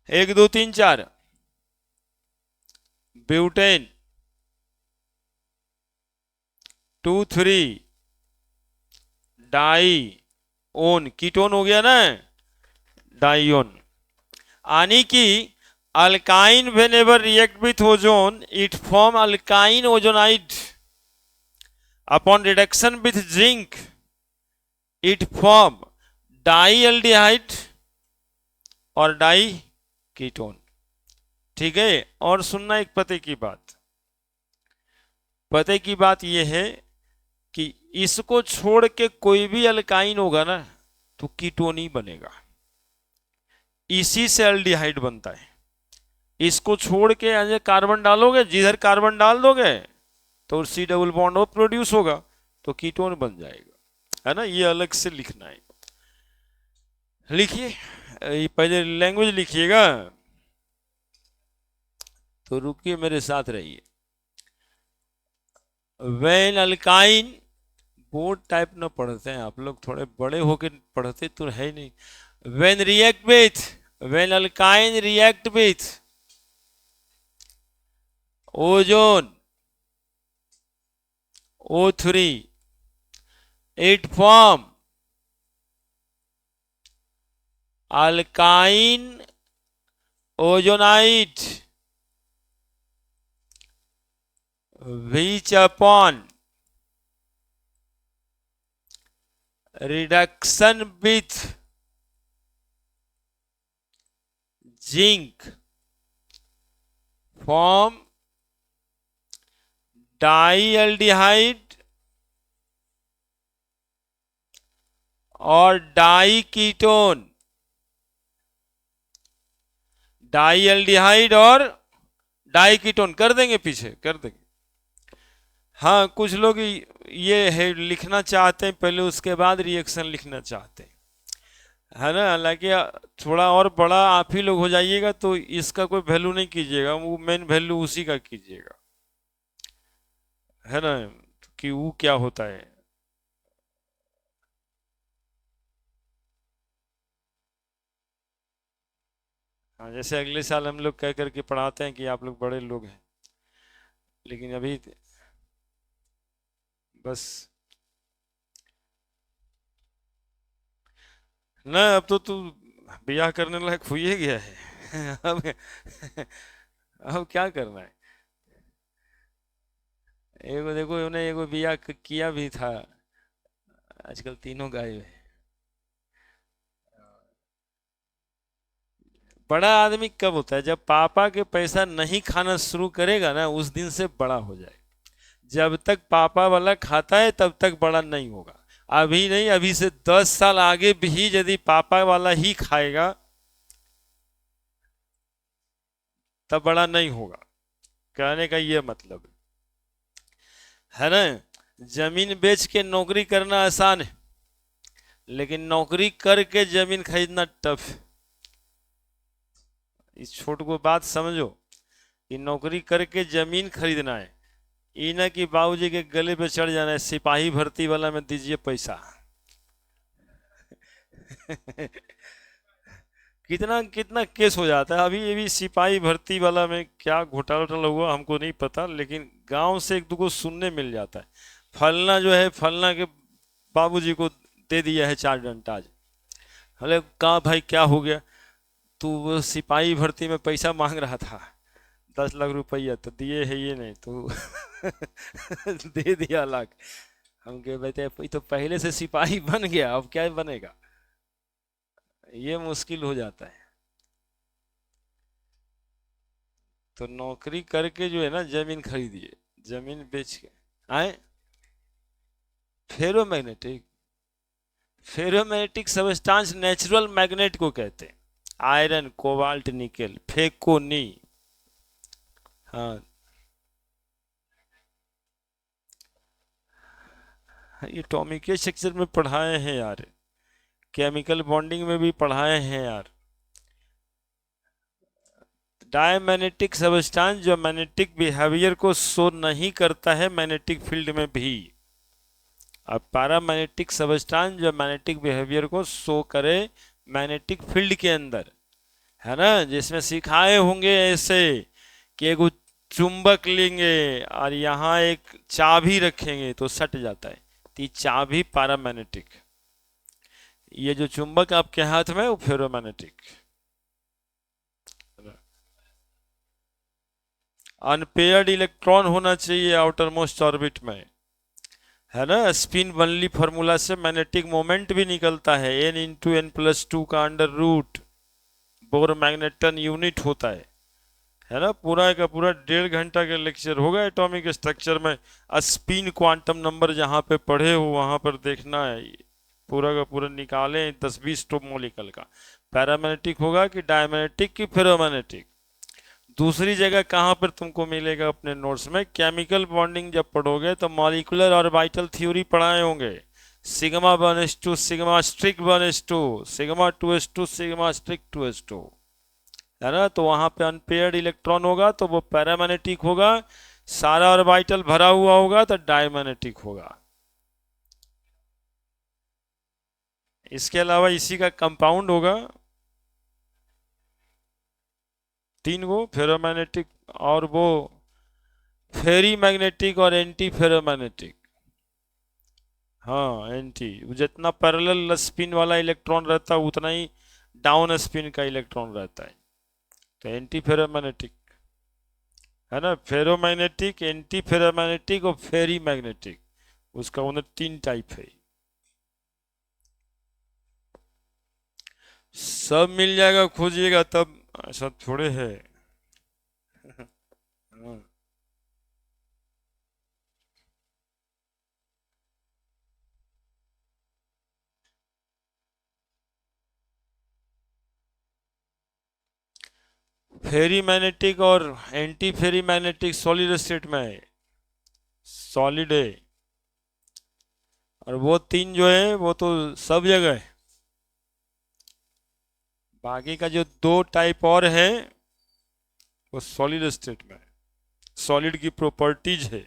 1 2 3 4 butane, 2 3 die own, ketone हो गया ना, डाइओन। यानी कि alkyne whenever react with ozone it form alkyne ozonide, upon reduction with zinc it form dialdehyde और डाई कीटोन। ठीक है, और सुनना एक पते की बात, पते की बात यह है कि इसको छोड़ के कोई भी अल्काइन होगा ना तो कीटोन ही बनेगा, इसी से एल्डिहाइड बनता है। इसको छोड़ के अगर कार्बन डालोगे, जिधर कार्बन डाल दोगे तो C डबल बॉन्ड और प्रोड्यूस होगा तो कीटोन बन जाएगा, है ना। ये अलग से लिखना है। लिखिए, पहले लैंग्वेज लिखिएगा, तो रुकिए मेरे साथ रहिए। वेन अल्काइन, बोर्ड टाइप ना पढ़ते हैं आप लोग, थोड़े बड़े होके पढ़ते तो है ही नहीं। When react with, when alkyne react with ozone O3 it form alkyne ozonide which upon reduction with zinc form डाईएल्डिहाइड और डाई कीटोन, डाईएल्डिहाइड और डाई कीटोन कर देंगे, पीछे कर देंगे। हाँ, कुछ लोग ये है लिखना चाहते हैं पहले, उसके बाद रिएक्शन लिखना चाहते हैं, है ना। हालांकि थोड़ा और बड़ा आप ही लोग हो जाइएगा तो इसका कोई वैल्यू नहीं कीजिएगा, वो मेन वैल्यू उसी का कीजिएगा, है ना, कि वो क्या होता है। हाँ, जैसे अगले साल हम लोग कह करके पढ़ाते हैं कि आप लोग बड़े लोग हैं, लेकिन अभी बस ना, अब तो तू ब्याह करने लायक हो ही गया है अब क्या करना है। एगो देखो उन्हें एगो ब्याह किया भी था, आजकल तीनों गायब है। बड़ा आदमी कब होता है, जब पापा के पैसा नहीं खाना शुरू करेगा ना, उस दिन से बड़ा हो जाए। जब तक पापा वाला खाता है तब तक बड़ा नहीं होगा। अभी नहीं, अभी से 10 साल आगे भी यदि पापा वाला ही खाएगा तब बड़ा नहीं होगा, कहने का ये मतलब है ना। जमीन बेच के नौकरी करना आसान है, लेकिन नौकरी करके जमीन खरीदना टफ है। इस छोट को बात समझो कि नौकरी करके जमीन खरीदना है, ई ना कि बाबूजी के गले पे चढ़ जाना है सिपाही भर्ती वाला में दीजिए पैसा कितना कितना केस हो जाता है। अभी ये भी सिपाही भर्ती वाला में क्या घोटाला वोटाला हुआ हमको नहीं पता, लेकिन गांव से एक दो को सुनने मिल जाता है, फलना जो है फलना के बाबूजी को दे दिया है 4 डंडा। अरे कहा भाई क्या हो गया, तू वो सिपाही भर्ती में पैसा मांग रहा था, 10 लाख रुपया तो दिए है ये नहीं तो दे दिया लाख। हम कहे बेटे ये तो पहले से सिपाही बन गया, अब क्या बनेगा। ये मुश्किल हो जाता है। तो नौकरी करके जो है ना जमीन खरीदिए, जमीन बेच के आए। Ferromagnetic, ferromagnetic substance natural magnet को कहते हैं। आयरन, कोबाल्ट, निकेल, फेकोनी। हाँ, ये एटॉमिक स्ट्रक्चर में पढ़ाए हैं यार, केमिकल बॉन्डिंग में भी पढ़ाए हैं यार। डायमैग्नेटिक सबस्टांस जो मैग्नेटिक बिहेवियर को शो नहीं करता है मैग्नेटिक फील्ड में भी। अब पैरामैग्नेटिक सबस्टांस जो मैग्नेटिक बिहेवियर को शो करे मैग्नेटिक फील्ड के अंदर, है ना। जिसमें सिखाए होंगे ऐसे कि एक चुंबक लेंगे और यहाँ एक चाबी रखेंगे तो सट जाता है, तो ये चाबी पैरामैग्नेटिक। ये जो चुंबक आपके हाथ में वो फेरोमैग्नेटिक। अनपेयर्ड इलेक्ट्रॉन होना चाहिए आउटर मोस्ट ऑर्बिट में, है ना। स्पिन बर्नौली फॉर्मूला से मैग्नेटिक मोमेंट भी निकलता है, n × n+2 का under root Bohr magneton unit होता है ना। पूरा का पूरा 1.5 घंटा का लेक्चर होगा एटॉमिक स्ट्रक्चर में। स्पिन क्वांटम नंबर जहाँ पे पढ़े हो वहां पर देखना है, पूरा का पूरा निकालें 10-20 टॉप मॉलिक्यूल का। पैरामैग्नेटिक होगा कि डायमैग्नेटिक कि फेरोमैग्नेटिक। दूसरी जगह कहाँ पर तुमको मिलेगा अपने नोट्स में, केमिकल बॉन्डिंग जब पढ़ोगे तो मॉलिक्यूलर ऑर्बिटल थ्योरी पढ़ाए होंगे। Sigma 1s2 sigma star 1s2 sigma 2s2 sigma star 2s2, है ना। तो वहां पे अनपेयर्ड इलेक्ट्रॉन होगा तो वो पैरामैग्नेटिक होगा, सारा ऑर्बिटल भरा हुआ होगा तो डायमैग्नेटिक होगा। इसके अलावा इसी का कंपाउंड होगा 3 गो फेरोमैग्नेटिक, और वो फेरी मैग्नेटिक और एंटी फेरोमैग्नेटिक। हाँ एंटी, जितना पैरेलल स्पिन वाला इलेक्ट्रॉन रहता है उतना ही डाउन स्पिन का इलेक्ट्रॉन रहता है, तो एंटी फेरोमैग्नेटिक, है ना। फेरोमैग्नेटिक, एंटी फेरोमैग्नेटिक और फेरी मैग्नेटिक, उसका उन्हें 3 टाइप है। सब मिल जाएगा खोजिएगा तब, ऐसा थोड़े है। हाँ। फेरी मैग्नेटिक और एंटी फेरी मैग्नेटिक सॉलिड स्टेट में है, सॉलिड है। और वो 3 जो है वो तो सब जगह है। बाकी का जो 2 टाइप और है वो सॉलिड स्टेट में है, सॉलिड की प्रॉपर्टीज है।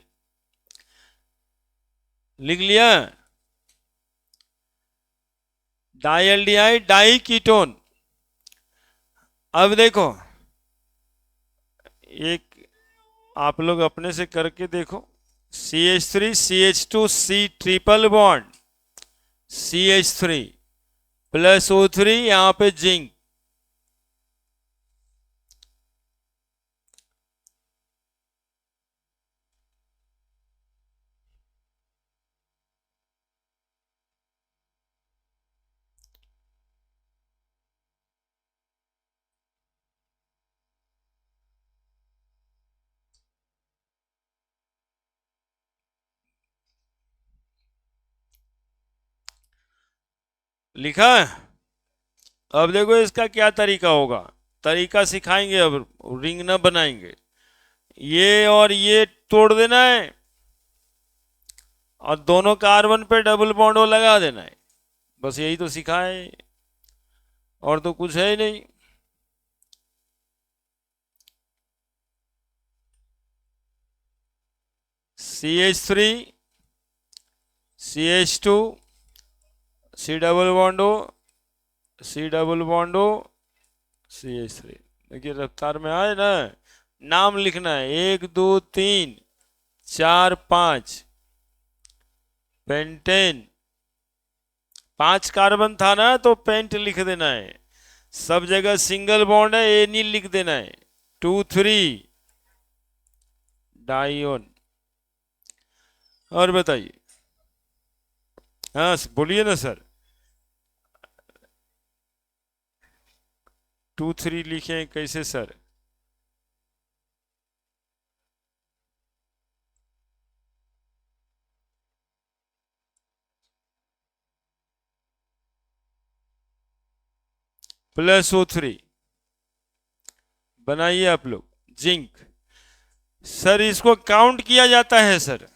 लिख लिया। डाइएल्डिहाइड डाई कीटोन। अब देखो एक आप लोग अपने से करके देखो, CH3 CH2 C triple bond, CH3 plus O3 यहां पे जिंक। लिखा है। अब देखो इसका क्या तरीका होगा, तरीका सिखाएंगे अब, रिंग ना बनाएंगे। ये और ये तोड़ देना है और दोनों कार्बन पे डबल बॉन्ड लगा देना है, बस यही तो सिखाए, और तो कुछ है ही नहीं। CH3 CH2 C double bond O C double bond O CH3। देखिए रफ्तार में आए ना, नाम लिखना है 1 2 3 4 5 पेंटेन। 5 कार्बन था ना तो पेंट लिख देना है, सब जगह सिंगल बॉन्ड है एनिल लिख देना है। 2 3 डाइओन। और बताइए, हाँ बोलिए ना सर। 2 3 लिखे कैसे सर? +O3 बनाइए आप लोग। जिंक, सर इसको काउंट किया जाता है सर।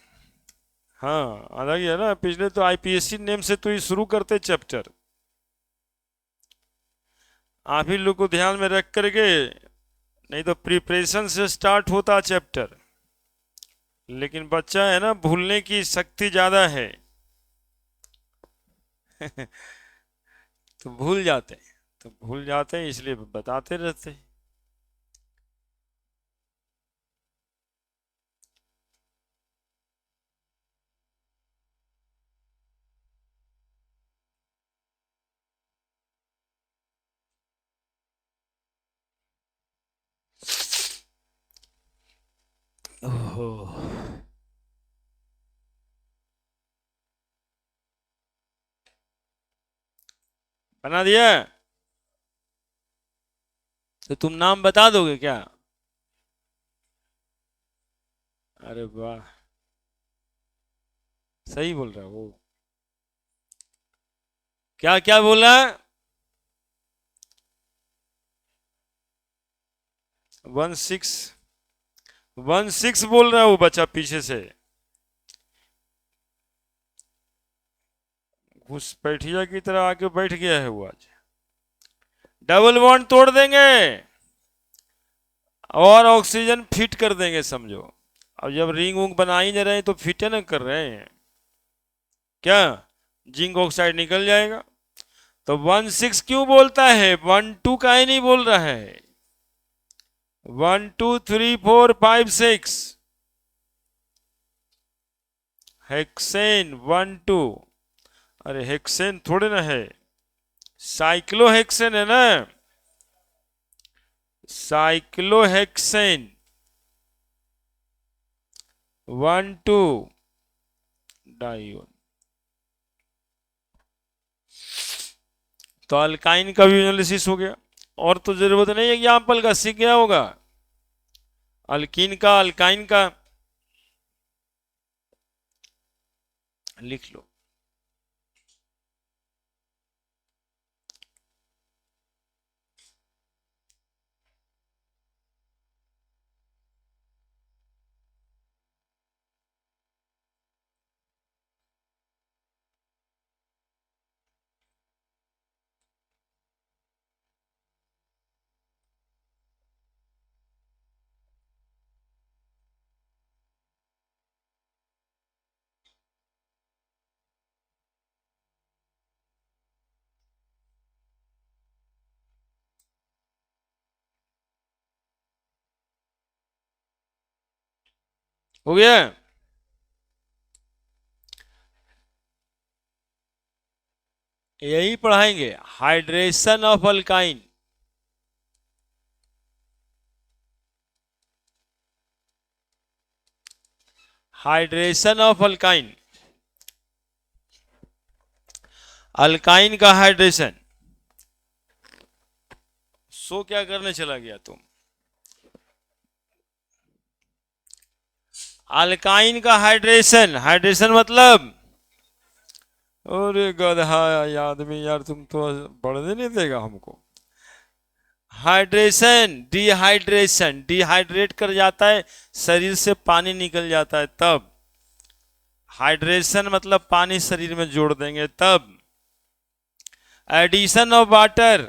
हाँ अलग ही है ना, पिछले तो आईपीएससी नेम से तो ये शुरू करते चैप्टर। आप ही लोग को ध्यान में रख करके, नहीं तो प्रिपरेशन से स्टार्ट होता चैप्टर, लेकिन बच्चा है ना भूलने की शक्ति ज्यादा है। तो भूल जाते हैं, तो भूल जाते हैं इसलिए बताते रहते हैं। ओहो, बना दिया? तो तुम नाम बता दोगे क्या? अरे वाह, सही बोल रहा है वो। क्या क्या बोला? 16 बोल रहा है वो बच्चा पीछे से। घुसपैठिया की तरह आके बैठ गया है वो आज। डबल बॉन्ड तोड़ देंगे और ऑक्सीजन फिट कर देंगे समझो। अब जब रिंग वूंग बना ही नहीं रहे तो फिट ना कर रहे हैं क्या, जिंक ऑक्साइड निकल जाएगा। तो 16 क्यों बोलता है, 12 का ही नहीं बोल रहा है। 1 2 3 4 5 6 हेक्सेन 1 2। अरे हेक्सेन थोड़े ना है, साइक्लोहेक्सेन है ना, साइक्लोहेक्सेन 1 2 डाइओन। तो अल्काइन का भी एनालिसिस हो गया, और तो जरूरत नहीं एग्जाम्पल का, सीख गया होगा। अल्कीन का, अल्काइन का लिख लो। हो गया? यही पढ़ाएंगे, hydration of alkyne. Hydration of alkyne, alkyne का हाइड्रेशन। सो क्या करने चला गया तुम? अल्काइन का हाइड्रेशन, हाइड्रेशन मतलब, अरे गधा आदमी यार, तुम तो बढ़ने नहीं देगा हमको। हाइड्रेशन, डिहाइड्रेशन, डिहाइड्रेट कर जाता है, शरीर से पानी निकल जाता है तब। हाइड्रेशन मतलब पानी शरीर में जोड़ देंगे तब। एडिशन ऑफ वाटर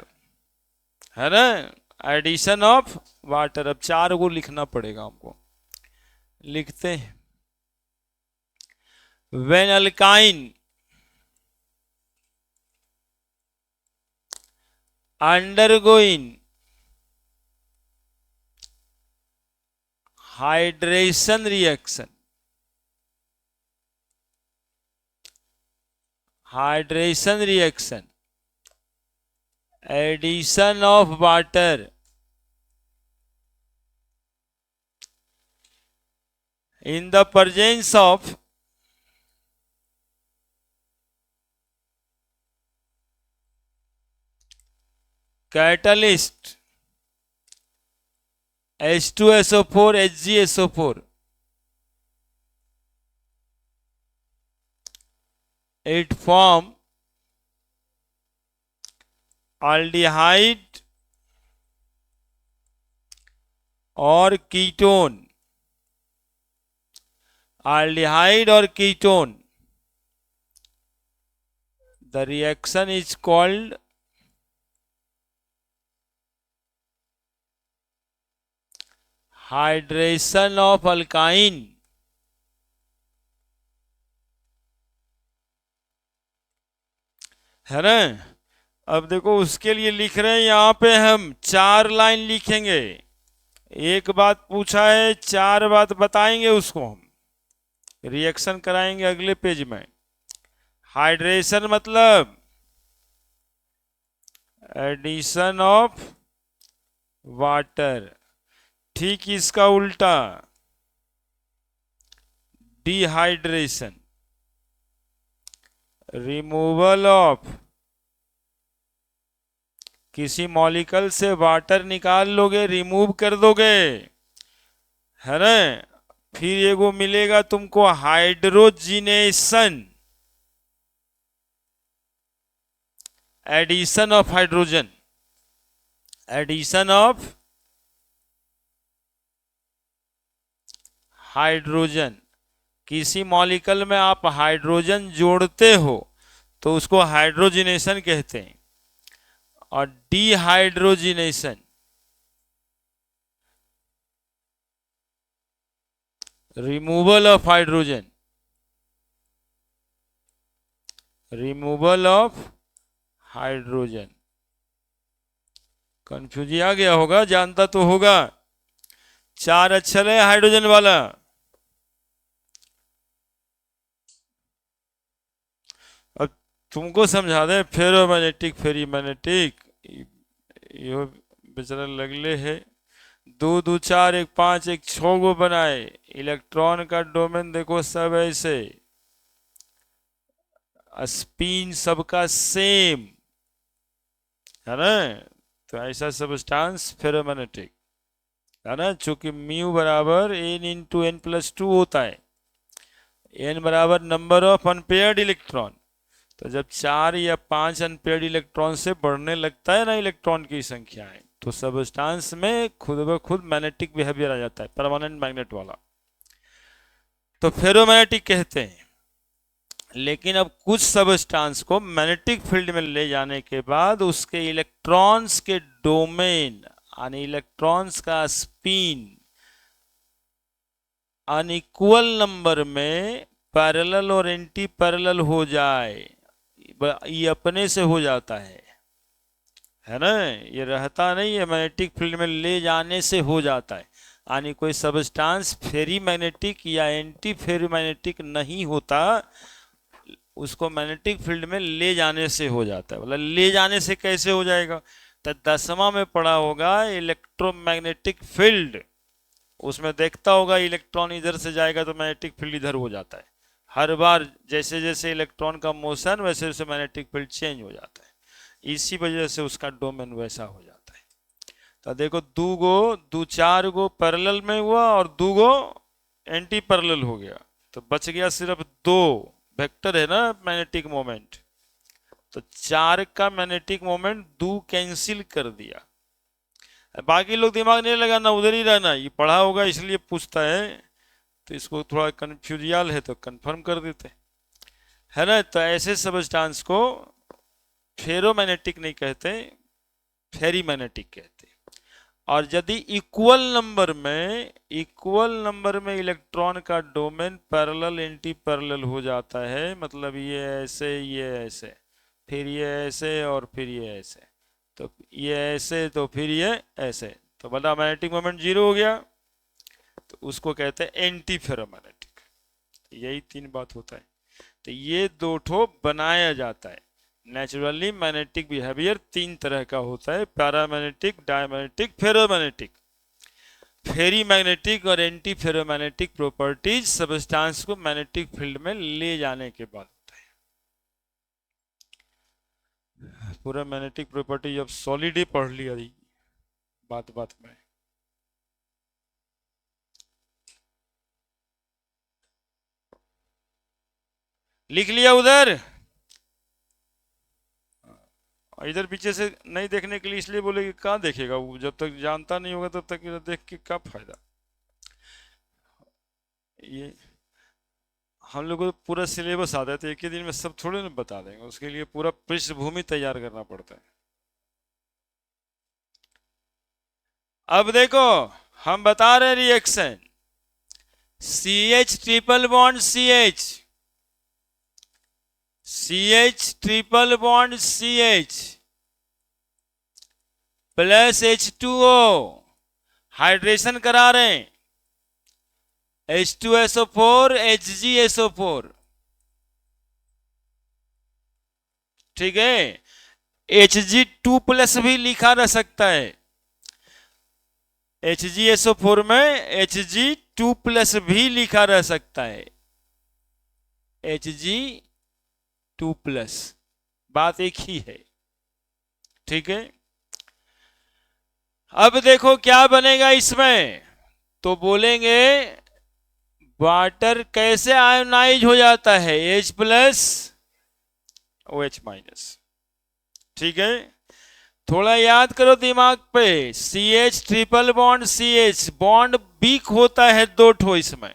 है ना, एडिशन ऑफ वाटर। अब 4 को लिखना पड़ेगा हमको, लिखते हैं। When alkyne undergoing hydration reaction, hydration reaction, addition of water, in the presence of catalyst H2SO4 HgSO4, it form aldehyde और कीटोन, aldehyde और ketone. The reaction is called hydration of alkyne. है ना. अब देखो उसके लिए लिख रहे हैं यहां पे हम 4 लाइन लिखेंगे. एक बात पूछा है, 4 बात बताएंगे, उसको हम रिएक्शन कराएंगे अगले पेज में. हाइड्रेशन मतलब एडिशन ऑफ वाटर. ठीक इसका उल्टा डिहाइड्रेशन, रिमूवल ऑफ, किसी मॉलिक्यूल से वाटर निकाल लोगे, रिमूव कर दोगे, है ना. फिर एगो मिलेगा तुमको hydrogenation, addition of hydrogen, addition of hydrogen. किसी मॉलिक्यूल में आप हाइड्रोजन जोड़ते हो तो उसको हाइड्रोजिनेशन कहते हैं. और dehydrogenation, removal of hydrogen, removal of hydrogen. Confuse आ गया होगा, जानता तो होगा. 4 अक्षर है हाइड्रोजन वाला. अब तुमको समझा दे, फेरोमैग्नेटिक फेरीमैग्नेटिक, यो बेचारा लगले है. 2 2 4 1 5 1 6 गो बनाए. इलेक्ट्रॉन का डोमेन देखो सब ऐसे, स्पिन सबका सेम, है ना. तो ऐसा सब्सटेंस फेरोमैग्नेटिक, है ना. चूंकि म्यू बराबर n इंटू n प्लस 2 होता है. n बराबर नंबर ऑफ अनपेयर्ड इलेक्ट्रॉन. तो जब 4 या 5 अनपेयर्ड इलेक्ट्रॉन से बढ़ने लगता है ना इलेक्ट्रॉन की संख्याएं, तो सब्सटेंस में खुद ब खुद मैग्नेटिक बिहेवियर आ जाता है, परमानेंट मैग्नेट वाला. तो फेरोमैग्नेटिक कहते हैं. लेकिन अब कुछ सब्सटेंस को मैग्नेटिक फील्ड में ले जाने के बाद उसके इलेक्ट्रॉन्स के डोमेन यानी इलेक्ट्रॉन्स का स्पिन अनइक्वल नंबर में पैरेलल और एंटी पैरेलल हो जाए, ये अपने से हो जाता है ना. ये रहता नहीं है, मैग्नेटिक फील्ड में ले जाने से हो जाता है. यानी कोई सब्सटेंस फेरी मैग्नेटिक या एंटी फेरी मैग्नेटिक नहीं होता, उसको मैग्नेटिक फील्ड में ले जाने से हो जाता है. मतलब ले जाने से कैसे हो जाएगा, तो 10वां में पढ़ा होगा इलेक्ट्रोमैग्नेटिक फील्ड. उसमें देखता होगा इलेक्ट्रॉन इधर से जाएगा तो मैग्नेटिक फील्ड इधर हो जाता है. हर बार जैसे जैसे इलेक्ट्रॉन का मोशन वैसे वैसे मैग्नेटिक फील्ड चेंज हो जाता है. इसी वजह से उसका डोमेन वैसा हो जाता है. तो देखो 4 गो पैरेलल में हुआ और 2 गो एंटी पैरेलल हो गया, तो बच गया सिर्फ 2. वेक्टर है ना मैग्नेटिक मोमेंट, तो 4 का मैग्नेटिक मोमेंट 2 कैंसिल कर दिया. बाकी लोग दिमाग नहीं लगाना, उधर ही रहना. ये पढ़ा होगा इसलिए पूछता है, तो इसको थोड़ा कंफ्यूजियल है तो कंफर्म कर देते, है ना. तो ऐसे सब्सटेंस को फेरोमैग्नेटिक नहीं कहते, फेरीमैग्नेटिक कहते. और यदि इक्वल नंबर में इलेक्ट्रॉन का डोमेन पैरेलल एंटी पैरेलल हो जाता है, मतलब ये ऐसे, फिर ये ऐसे और फिर ये ऐसे, तो ये ऐसे तो फिर ये ऐसे, तो बड़ा मैग्नेटिक मोमेंट 0 हो गया, तो उसको कहते हैं एंटी फेरोमैग्नेटिक. यही 3 बात होता है. तो ये 2 ठो बनाया जाता है. नेचुरली मैग्नेटिक बिहेवियर 3 तरह का होता है, पैरामैग्नेटिक, डायमैग्नेटिक, फेरोमैग्नेटिक. फेरी मैग्नेटिक और एंटी फेरोमैग्नेटिक प्रॉपर्टीज सब्सटेंस को मैग्नेटिक फील्ड में ले जाने के बाद होता है। पूरा मैग्नेटिक प्रॉपर्टी अब सॉलिड ही पढ़ लिया बात बात में। लिख लिया उधर, इधर पीछे से नहीं देखने के लिए इसलिए बोले कि कहाँ देखेगा वो, जब तक जानता नहीं होगा तब तक इधर देख के क्या फायदा। ये हम लोग को पूरा सिलेबस आता है तो एक ही दिन में सब थोड़े ना बता देंगे, उसके लिए पूरा पृष्ठभूमि तैयार करना पड़ता है। अब देखो हम बता रहे हैं reaction CH triple bond CH, CH triple bond CH plus H2O, hydration करा रहे हैं H2SO4 HgSO4, ठीक है। Hg2+ भी लिखा रह सकता है, HgSO4 में Hg2+ भी लिखा रह सकता है, Hg2+, बात एक ही है, ठीक है। अब देखो क्या बनेगा इसमें, तो बोलेंगे वाटर कैसे आयोनाइज हो जाता है, H+ OH-, ठीक है। थोड़ा याद करो दिमाग पे, CH triple bond CH, bond weak होता है 2 ठो इसमें।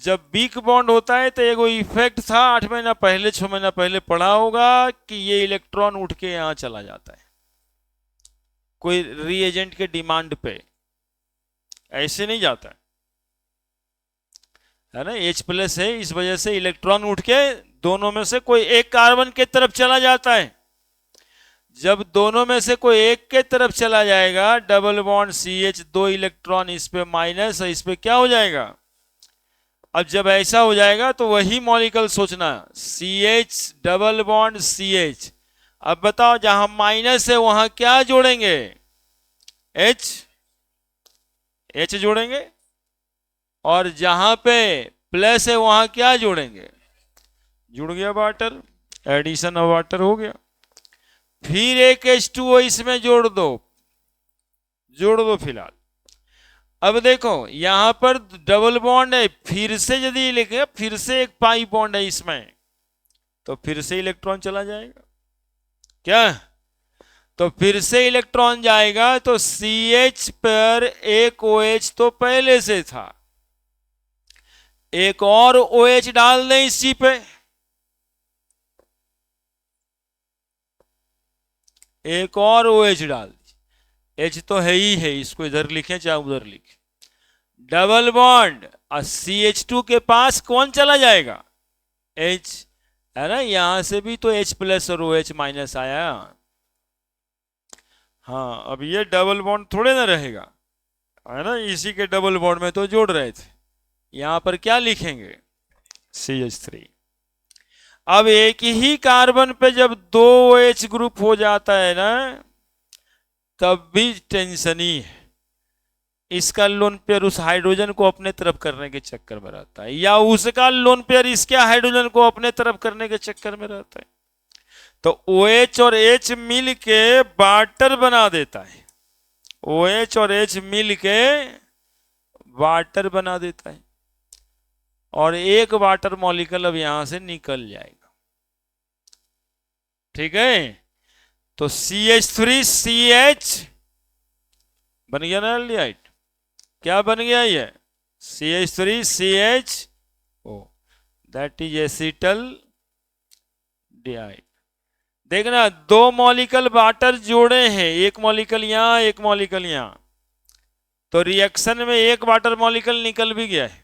जब वीक बॉन्ड होता है तो एगो इफेक्ट था 8 महीना पहले 6 महीना पहले पढ़ा होगा कि ये इलेक्ट्रॉन उठ के यहां चला जाता है कोई रीएजेंट के डिमांड पे, ऐसे नहीं जाता है ना। H+ है, इस वजह से इलेक्ट्रॉन उठ के दोनों में से कोई एक कार्बन के तरफ चला जाता है। जब दोनों में से कोई एक के तरफ चला जाएगा, डबल बॉन्ड CH, 2 इलेक्ट्रॉन इस पे माइनस और इस पे क्या हो जाएगा। अब जब ऐसा हो जाएगा तो वही मॉलिक्यूल सोचना, CH डबल बॉन्ड CH। अब बताओ जहां माइनस है वहां क्या जोड़ेंगे, H जोड़ेंगे, और जहां पे प्लस है वहां क्या जोड़ेंगे, जुड़ गया वाटर, एडिशन ऑफ वाटर हो गया। फिर एक H2O इसमें जोड़ दो फिलहाल। अब देखो यहां पर डबल बॉन्ड है, फिर से यदि लिखे फिर से एक पाई बॉन्ड है इसमें, तो फिर से इलेक्ट्रॉन चला जाएगा क्या, तो फिर से इलेक्ट्रॉन जाएगा, तो CH पर एक OH तो पहले से था, एक और OH डाल दें इसी पे, एक और OH डाल दीजिए, H तो है ही है, इसको इधर लिखें चाहे उधर लिखें, डबल बॉन्ड, और CH2 के पास कौन चला जाएगा, H, है ना। यहां से भी तो H+ और OH- आया, हाँ। अब ये डबल बॉन्ड थोड़े ना रहेगा, है ना, इसी के डबल बॉन्ड में तो जोड़ रहे थे। यहां पर क्या लिखेंगे, CH3। अब एक ही कार्बन पे जब 2 OH ग्रुप हो जाता है ना, तब भी टेंशन ही है। इसका लोन पेयर उस हाइड्रोजन को अपने तरफ करने के चक्कर में रहता है, या उसका लोन पेयर इसके हाइड्रोजन को अपने तरफ करने के चक्कर में रहता है। तो OH और H मिल के वाटर बना देता है, OH और H मिल के वाटर बना देता है, और एक वाटर मॉलिक्यूल अब यहां से निकल जाएगा, ठीक है। तो CH3CH बन गया ना एल्डिहाइड, क्या बन गया ये, CH3CHO, दैट इज एसिटल डिहाइड। देखना 2 मॉलिक्यूल वाटर जोड़े हैं, एक मॉलिक्यूल यहां एक मॉलिक्यूल यहां, तो रिएक्शन में एक वाटर मॉलिक्यूल निकल भी गया है,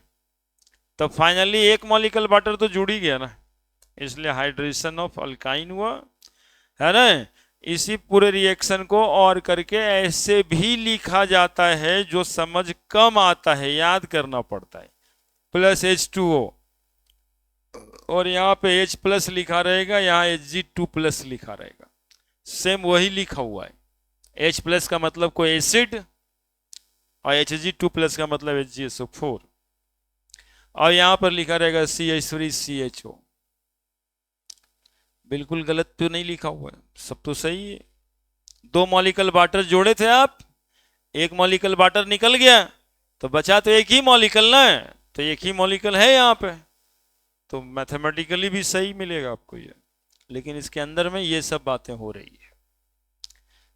तो फाइनली एक मॉलिक्यूल वाटर तो जुड़ ही गया ना, इसलिए हाइड्रेशन ऑफ अल्काइन हुआ, है ना। इसी पूरे रिएक्शन को और करके ऐसे भी लिखा जाता है, जो समझ कम आता है याद करना पड़ता है, प्लस H2O, और यहाँ पे H+ लिखा रहेगा, यहाँ Hg2+ लिखा रहेगा, सेम वही लिखा हुआ है। H+ का मतलब कोई एसिड और Hg2+ का मतलब HgSO4, और यहां पर लिखा रहेगा CH3CHO। बिल्कुल गलत तो नहीं लिखा हुआ है, सब तो सही है। 2 मॉलिक्यूल वाटर जोड़े थे आप, 1 मॉलिक्यूल वाटर निकल गया तो बचा तो 1 ही मॉलिक्यूल ना, तो 1 ही मॉलिक्यूल है यहाँ पे, तो मैथमेटिकली भी सही मिलेगा आपको ये। लेकिन इसके अंदर में ये सब बातें हो रही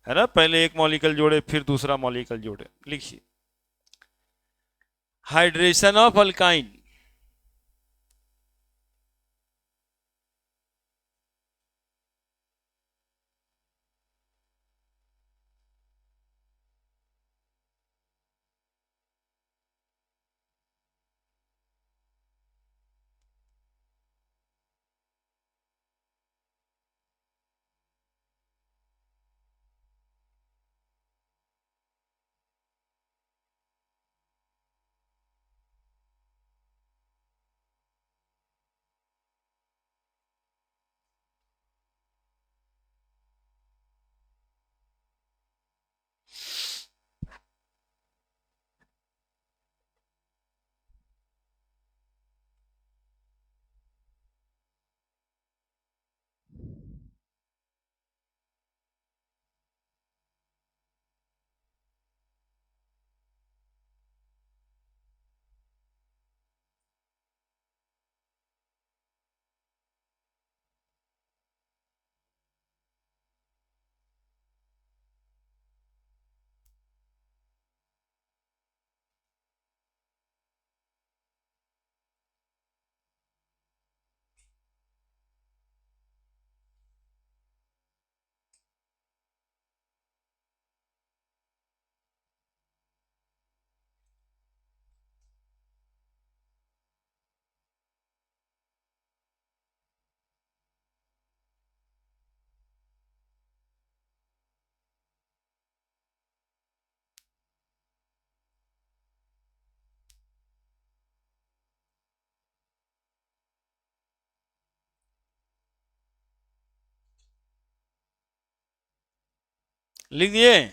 है ना। पहले 1 मॉलिक्यूल जोड़े फिर दूसरा मॉलिक्यूल जोड़े। लिखिए हाइड्रेशन ऑफ अल्काइन। लिख दिए।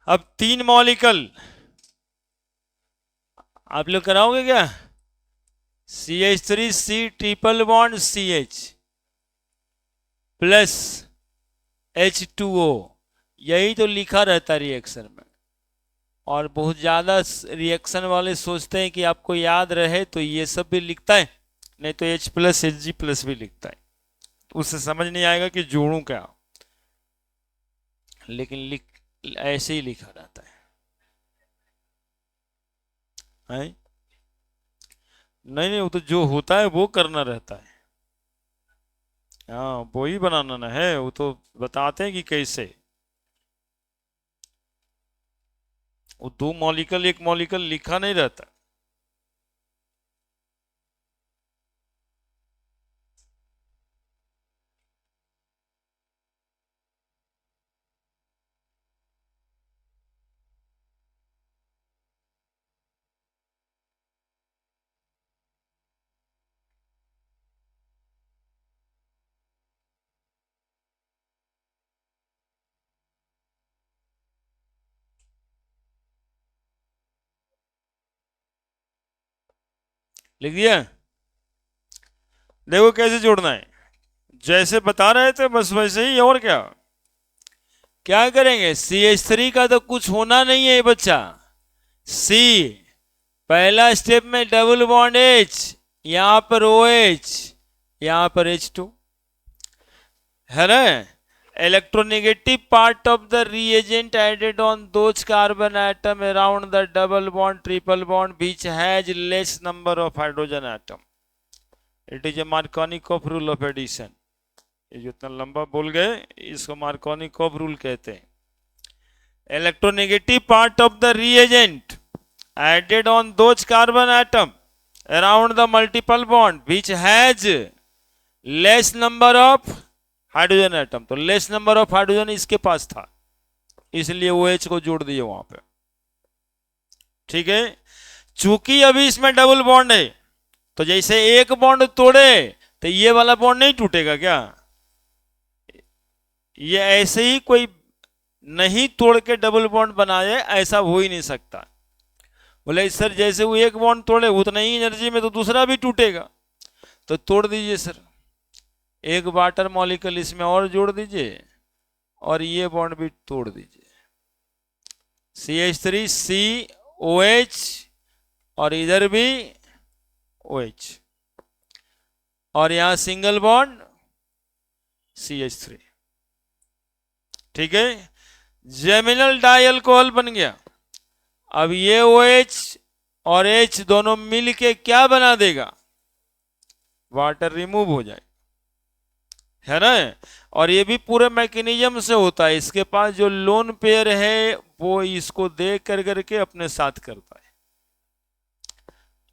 अब 3 मॉलिक्यूल आप लोग कराओगे क्या? CH3C triple bond CH plus H2O, यही तो लिखा रहता है रिएक्शन में। और बहुत ज्यादा रिएक्शन वाले सोचते हैं कि आपको याद रहे तो ये सब भी लिखता है, नहीं तो H+Hg+ भी लिखता है, उससे समझ नहीं आएगा कि जोड़ूं क्या। लेकिन ऐसे ही लिखा रहता है? नहीं नहीं, वो तो जो होता है वो करना रहता है। हाँ, वो ही बनाना ना है, वो तो बताते हैं कि कैसे। वो 2 मॉलिक्यूल 1 मॉलिक्यूल लिखा नहीं रहता। लिख दिया? देखो कैसे जोड़ना है, जैसे बता रहे थे बस वैसे ही। और क्या क्या करेंगे? CH3 का तो कुछ होना नहीं है बच्चा। C पहला स्टेप में डबल बॉन्ड H, यहां पर OH, यहां पर H2 है ना। Electronegative part of the reagent added on those carbon atom around the double bond triple bond which has less number of hydrogen atom. It is a Markovnikov rule of addition. ये जो इतना लंबा बोल गए इसको Markovnikov rule कहते हैं। Electronegative part of the reagent added on those carbon atom around the multiple bond which has less number of hydrogen atom. तो लेस नंबर ऑफ हाइड्रोजन इसके पास था, इसलिए ओ OH को जोड़ दिए वहां पे। ठीक है, चूंकि अभी इसमें डबल बॉन्ड है, तो जैसे एक बॉन्ड तोड़े तो ये वाला बॉन्ड नहीं टूटेगा क्या? ये ऐसे ही कोई नहीं तोड़ के डबल बॉन्ड बनाए, ऐसा हो ही नहीं सकता। बोले सर जैसे वो एक बॉन्ड तोड़े उतना ही एनर्जी में तो दूसरा भी टूटेगा, तो तोड़ दीजिए सर, एक वाटर मॉलिक्यूल इसमें और जोड़ दीजिए और ये बॉन्ड भी तोड़ दीजिए, CH3COH और इधर भी OH और यहां सिंगल बॉन्ड CH3। ठीक है, जेमिनल डाई अल्कोहल बन गया। अब ये OH और H दोनों मिलके क्या बना देगा? वाटर रिमूव हो जाए, है ना। और ये भी पूरे मैकेनिज्म से होता है, इसके पास जो लोन पेयर है वो इसको देख कर करके अपने साथ करता है।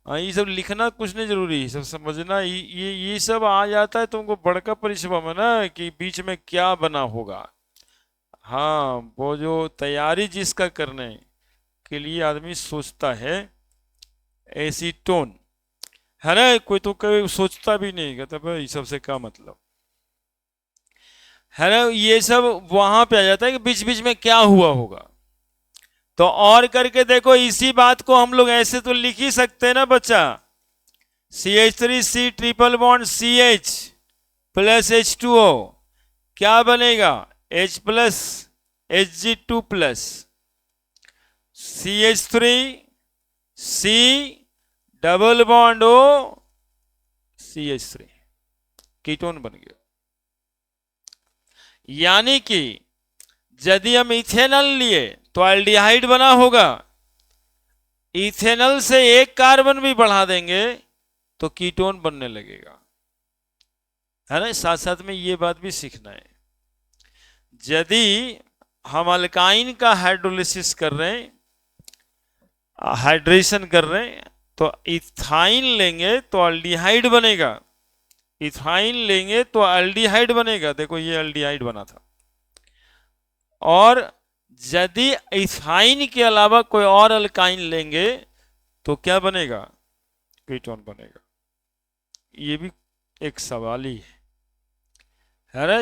हाँ, ये सब लिखना कुछ नहीं जरूरी, सब समझना, ये सब आ जाता है तुमको बड़का परिश्रम है ना कि बीच में क्या बना होगा। हाँ, वो जो तैयारी जिसका करने के लिए आदमी सोचता है, एसीटोन, है ना, कोई तो कोई सोचता भी नहीं, कहता भाई सबसे क्या मतलब, है ना। ये सब वहां पे आ जाता है कि बीच बीच में क्या हुआ होगा। तो और करके देखो, इसी बात को हम लोग ऐसे तो लिख ही सकते हैं ना बच्चा, CH3C triple bond CH plus H2O क्या बनेगा? H plus Hg2 plus CH3C double bond O CH3, ketone बन गया। यानी कि यदि हम इथेनॉल लिए तो एल्डिहाइड बना होगा, इथेनॉल से एक कार्बन भी बढ़ा देंगे तो कीटोन बनने लगेगा, है ना। साथ साथ में ये बात भी सीखना है, यदि हम अल्काइन का हाइड्रोलिसिस कर रहे हैं, हाइड्रेशन कर रहे हैं, तो इथाइन लेंगे तो अल्डिहाइड बनेगा, इथाइन लेंगे तो अल्डिहाइड बनेगा। देखो ये अल्डिहाइड बना था। और यदि इथाइन के अलावा कोई और अल्काइन लेंगे तो क्या बनेगा? कीटोन बनेगा। ये भी एक सवाल ही है ना।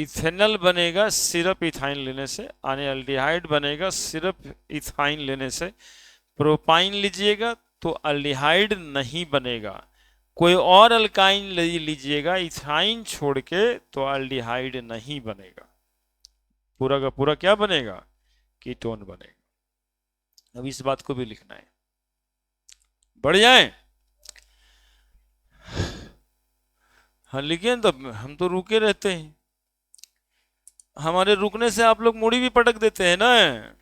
इथेनॉल बनेगा सिर्फ इथाइन लेने से, अल्डिहाइड बनेगा सिर्फ इथाइन लेने से। प्रोपाइन लीजिएगा तो अल्डिहाइड नहीं बनेगा, कोई और अल्काइन लीजिएगा इथाइन छोड़ के तो अल्डिहाइड नहीं बनेगा, पूरा का पूरा क्या बनेगा? कीटोन बनेगा। अब इस बात को भी लिखना है, बढ़ जाए। हाँ लिखिए, तो हम तो रुके रहते हैं, हमारे रुकने से आप लोग मुड़ी भी पटक देते हैं ना।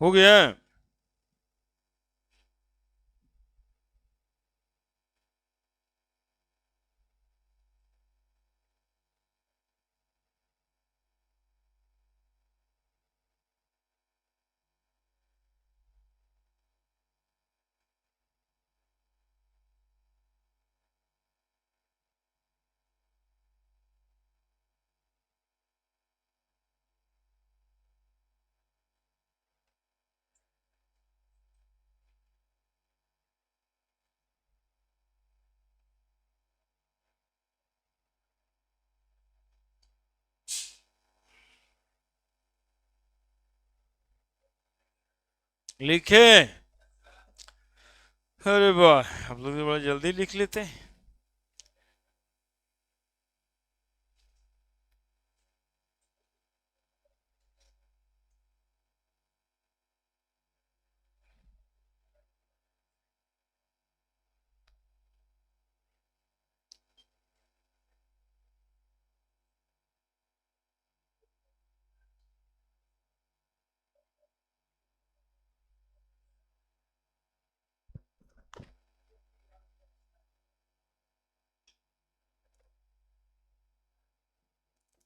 हो गया। लिखे। अरे वाह, हम लोग तो बड़ा जल्दी लिख लेते हैं।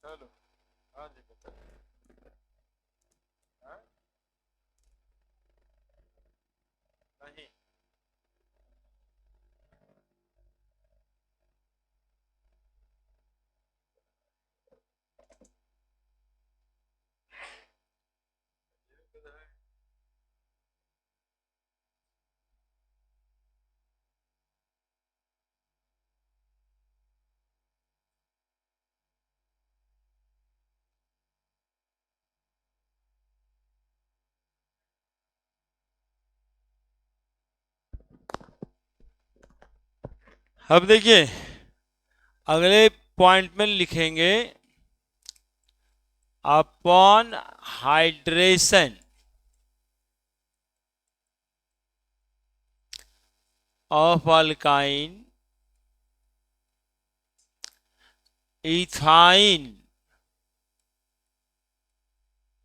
चलो, हाँ जी बताइए। हाँ? नहीं। अब देखिए, अगले पॉइंट में लिखेंगे upon hydration of alkyne ethyne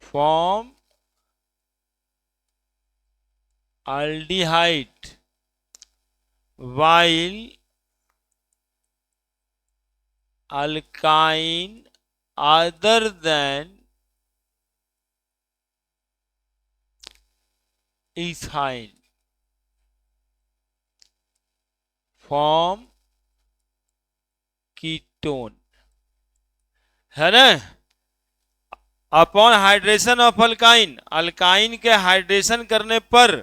form aldehyde while alkyne other than ethyne form ketone, है ना। Upon hydration of alkyne, alkyne के हाइड्रेशन करने पर,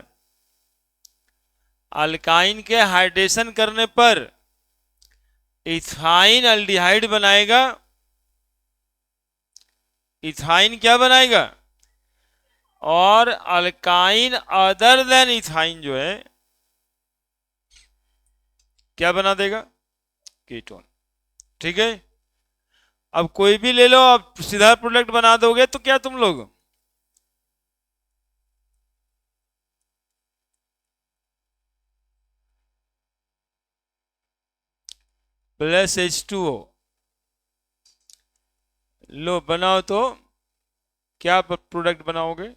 अल्काइन के हाइड्रेशन करने पर इथाइन अल्डिहाइड बनाएगा। इथाइन क्या बनाएगा? और अल्काइन अदर देन इथाइन जो है क्या बना देगा? कीटोन। ठीक है। अब कोई भी ले लो, अब सीधा प्रोडक्ट बना दोगे तो क्या तुम लोग? प्लस H2O लो बनाओ तो क्या प्रोडक्ट बनाओगे?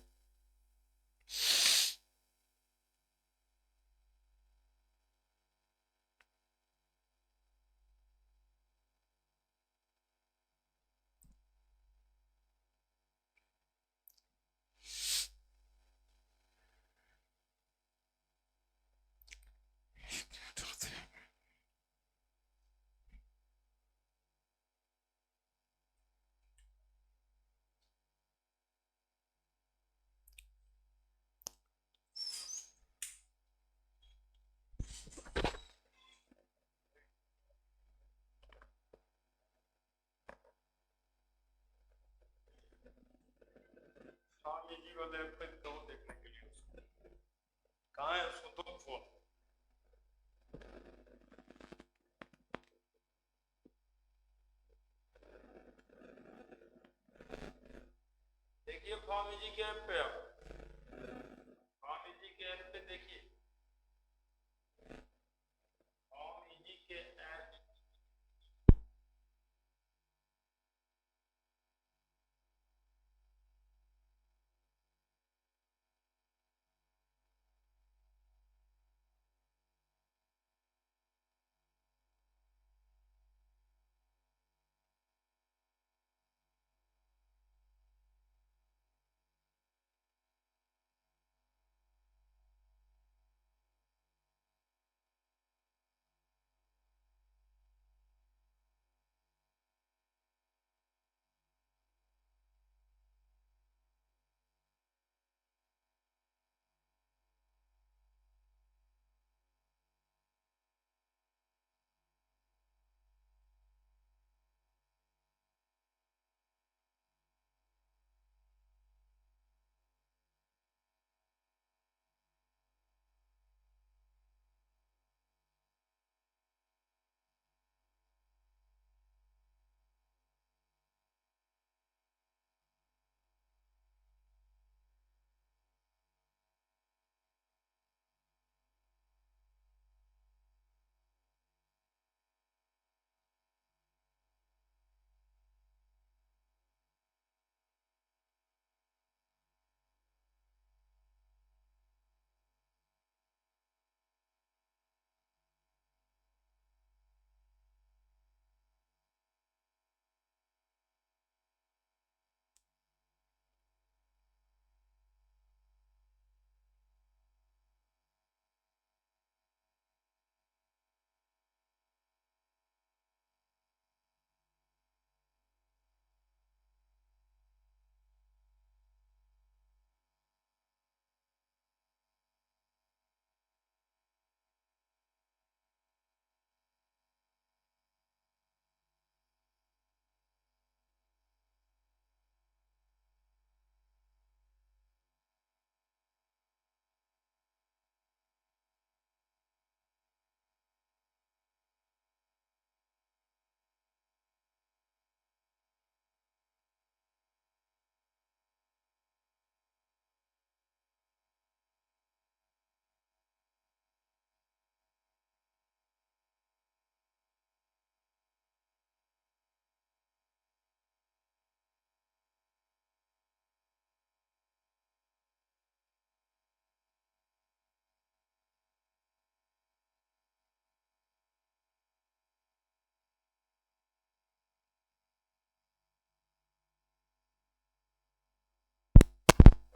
स्वामी जी को दो देखने के लिए उसको। कहाँ है उसको? दो फोन। देखिए स्वामी जी के ऐप पे, आप स्वामी जी के ऐप पे देखिए, स्वामी जी के ऐप।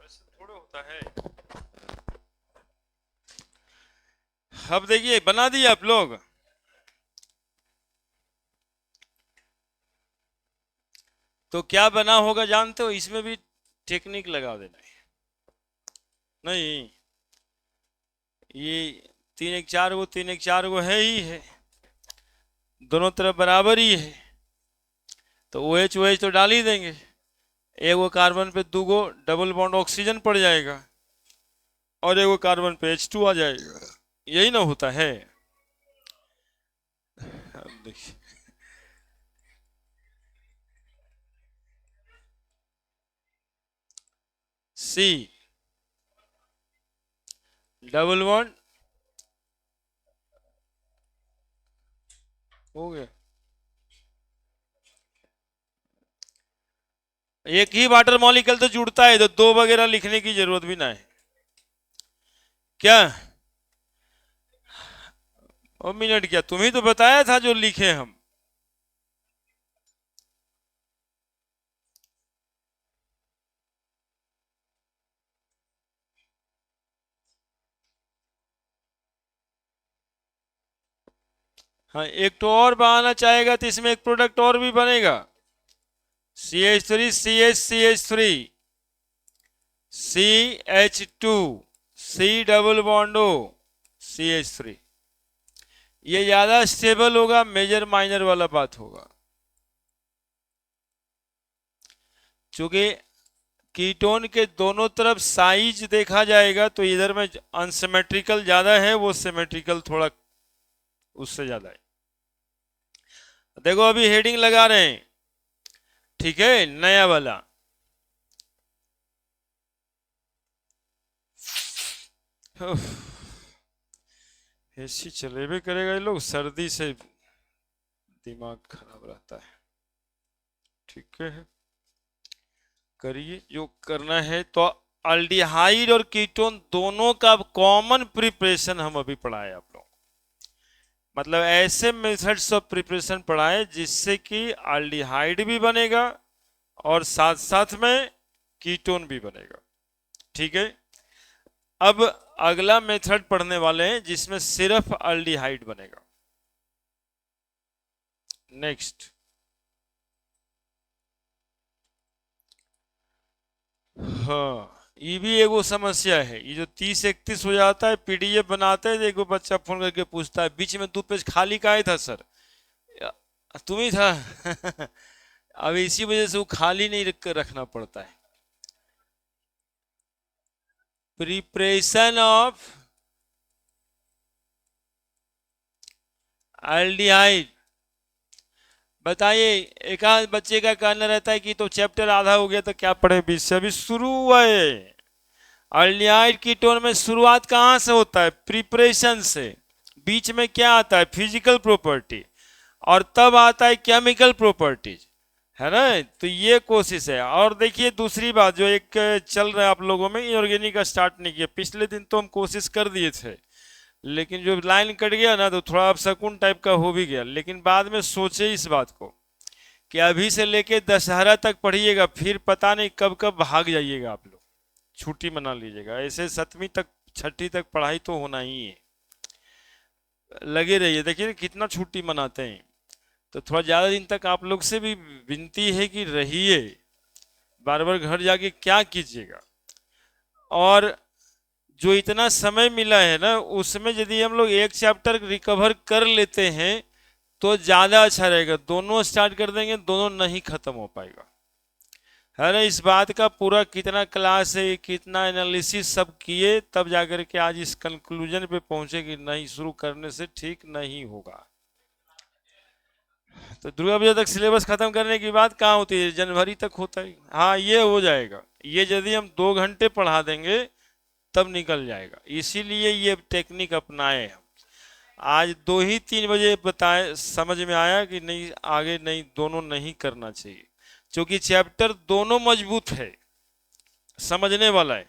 वैसे थोड़ा होता है। अब देखिए बना दिए आप लोग। तो क्या बना होगा जानते हो, इसमें भी टेक्निक लगा देना है। नहीं, ये 3 1 4 गो 3 1 4 गो है ही है, दोनों तरफ बराबर ही है, तो ओ एच तो डाल ही देंगे। एगो कार्बन पे 2 गो डबल बॉन्ड ऑक्सीजन पड़ जाएगा और एगो कार्बन पे H2 आ जाएगा, यही ना होता है। अब देखिए C डबल बॉन्ड हो गया, एक ही वाटर मॉलिक्यूल तो जुड़ता है, तो 2 वगैरह लिखने की जरूरत भी ना है क्या। और मिनट क्या, तुम ही तो बताया था जो लिखे हम। हाँ, एक तो और बनाना चाहेगा तो इसमें एक प्रोडक्ट और भी बनेगा, CH3 CH3 CH2 C double bond O CH3, ये ज्यादा स्टेबल होगा, मेजर माइनर वाला बात होगा। चूंकि कीटोन के दोनों तरफ साइज देखा जाएगा तो इधर में अनसिमेट्रिकल ज्यादा है, वो सिमेट्रिकल थोड़ा उससे ज्यादा है। देखो अभी हेडिंग लगा रहे हैं, ठीक है, नया वाला। एसी चलेबे करेगा, ये लोग सर्दी से दिमाग खराब रहता है। ठीक है, करिए जो करना है। तो अल्डिहाइड और कीटोन दोनों का कॉमन प्रिपरेशन हम अभी पढ़ाए आप लोग, मतलब ऐसे मेथड्स ऑफ प्रिपरेशन पढ़ाए जिससे कि अल्डिहाइड भी बनेगा और साथ साथ में कीटोन भी बनेगा। ठीक है, अब अगला मेथड पढ़ने वाले हैं जिसमें सिर्फ अल्डिहाइड बनेगा। नेक्स्ट, हाँ, ये भी एगो समस्या है। ये जो 30 31 हो जाता है, पीडीएफ बनाते हैं, एगो बच्चा फोन करके पूछता है बीच में 2 पेज खाली काहे था सर, तुम ही था। अब इसी वजह से वो खाली नहीं रखना पड़ता है। प्रिपरेशन ऑफ एल्डिहाइड, बताइए, एक आध बच्चे का कहना रहता है कि तो चैप्टर आधा हो गया तो क्या पढ़े, बीच से अभी शुरू हुआ है। एल्डिहाइड कीटोन में शुरुआत कहाँ से होता है, प्रिपरेशन से। बीच में क्या आता है, फिजिकल प्रॉपर्टी, और तब आता है केमिकल प्रॉपर्टीज, है ना। तो ये कोशिश है। और देखिए दूसरी बात जो एक चल रहा है आप लोगों में, इनऑर्गेनिक का स्टार्ट नहीं किया, पिछले दिन तो हम कोशिश कर दिए थे, लेकिन जो लाइन कट गया ना तो थोड़ा अपशकुन टाइप का हो भी गया। लेकिन बाद में सोचे इस बात को कि अभी से लेके दशहरा तक पढ़िएगा, फिर पता नहीं कब कब भाग जाइएगा आप लोग, छुट्टी मना लीजिएगा। ऐसे 7वीं तक 6ठी तक पढ़ाई तो होना ही है, लगे रहिए। देखिए कितना छुट्टी मनाते हैं, तो थोड़ा ज़्यादा दिन तक आप लोग से भी विनती है कि रहिए, बार बार घर जाके क्या कीजिएगा। और जो इतना समय मिला है ना, उसमें यदि हम लोग एक चैप्टर रिकवर कर लेते हैं तो ज़्यादा अच्छा रहेगा। दोनों स्टार्ट कर देंगे, दोनों नहीं खत्म हो पाएगा, है ना। इस बात का पूरा कितना क्लास है, कितना एनालिसिस सब किए, तब जाकर के आज इस कंक्लूजन पे पहुंचे कि नहीं, शुरू करने से ठीक नहीं होगा। तो दुर्गा पूजा तक सिलेबस खत्म करने की बात कहाँ होती है, जनवरी तक होता है। हाँ, ये हो जाएगा, ये यदि हम 2 घंटे पढ़ा देंगे तब निकल जाएगा। इसीलिए ये टेक्निक अपनाए हम। आज 2 ही 3 बजे बताए, समझ में आया कि नहीं, आगे नहीं, दोनों नहीं करना चाहिए, क्योंकि चैप्टर दोनों मजबूत है, समझने वाला है।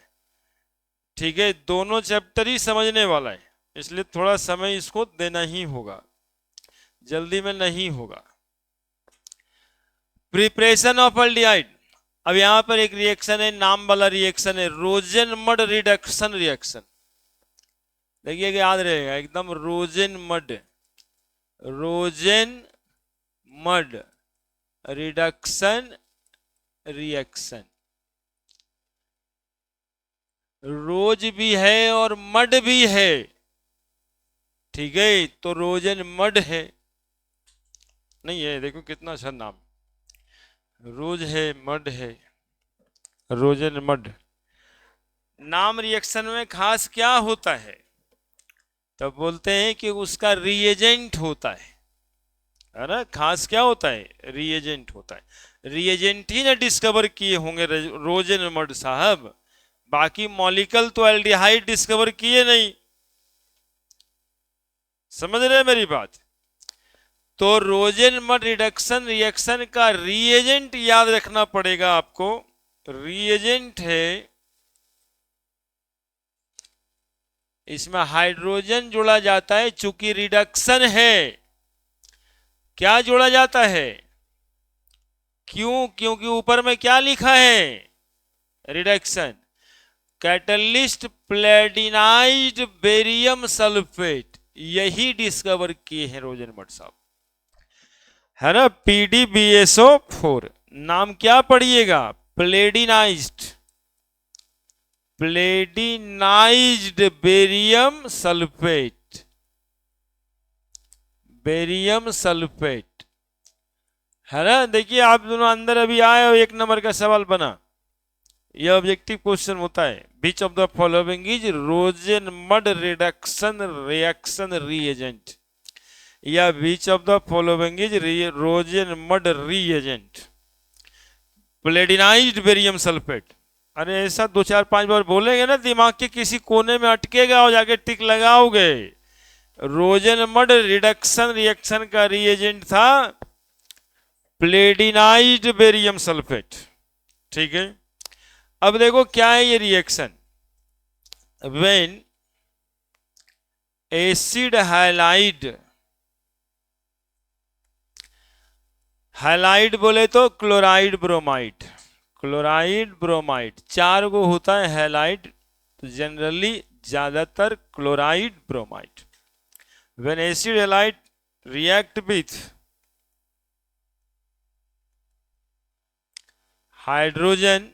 ठीक है, दोनों चैप्टर ही समझने वाला है, इसलिए थोड़ा समय इसको देना ही होगा, जल्दी में नहीं होगा। प्रिपरेशन ऑफ एल्डिहाइड, अब यहां पर एक रिएक्शन है, नाम वाला रिएक्शन है, रोजेन मड रिडक्शन रिएक्शन। देखिएगा, याद रहेगा एकदम, Rosenmund, Rosenmund reduction reaction. रोज भी है और मड भी है, ठीक है, तो रोजन मड है, नहीं है, देखो कितना अच्छा नाम, रोज है, मड है, रोजन मड। नाम रिएक्शन में खास क्या होता है, तो बोलते हैं कि उसका रिएजेंट होता है ना, खास क्या होता है, रिएजेंट होता है। रिएजेंट ही ना डिस्कवर किए होंगे रोजन मड साहब, बाकी मॉलिक्यूल तो एल्डिहाइड डिस्कवर किए नहीं, समझ रहे हैं मेरी बात। तो रोजेन मड रिडक्शन रिएक्शन का रिएजेंट याद रखना पड़ेगा आपको, रिएजेंट है, इसमें हाइड्रोजन जोड़ा जाता है, चूंकि रिडक्शन है, क्या जोड़ा जाता है, क्यों, क्योंकि ऊपर में क्या लिखा है, रिडक्शन। कैटलिस्ट प्लेटिनाइज्ड बेरियम सल्फेट, यही डिस्कवर किए हैं रोजन मड साहब, है ना, PDBSO4। नाम क्या पढ़िएगा, प्लेडिनाइज्ड, प्लेडिनाइज्ड बेरियम सल्फेट, बेरियम सल्फेट, है ना। देखिए आप दोनों अंदर अभी आए हो, एक नंबर का सवाल बना, यह ऑब्जेक्टिव क्वेश्चन होता है, which of the following is Rosenmund reduction reaction reagent, या which of the following is Rosenmund reagent, palladinised barium sulphate. अरे ऐसा 2 4 5 बार बोलेंगे ना, दिमाग के किसी कोने में अटकेगा और जाके टिक लगाओगे। रोजन मड रिडक्शन रिएक्शन का रिएजेंट था प्लेडिनाइज्ड बेरियम सल्फेट, ठीक है। अब देखो क्या है ये reaction, when acid halide, halide बोले तो क्लोराइड ब्रोमाइड, क्लोराइड ब्रोमाइड, 4 गो होता है हैलाइड, तो जनरली ज्यादातर chloride bromide. When acid halide react with hydrogen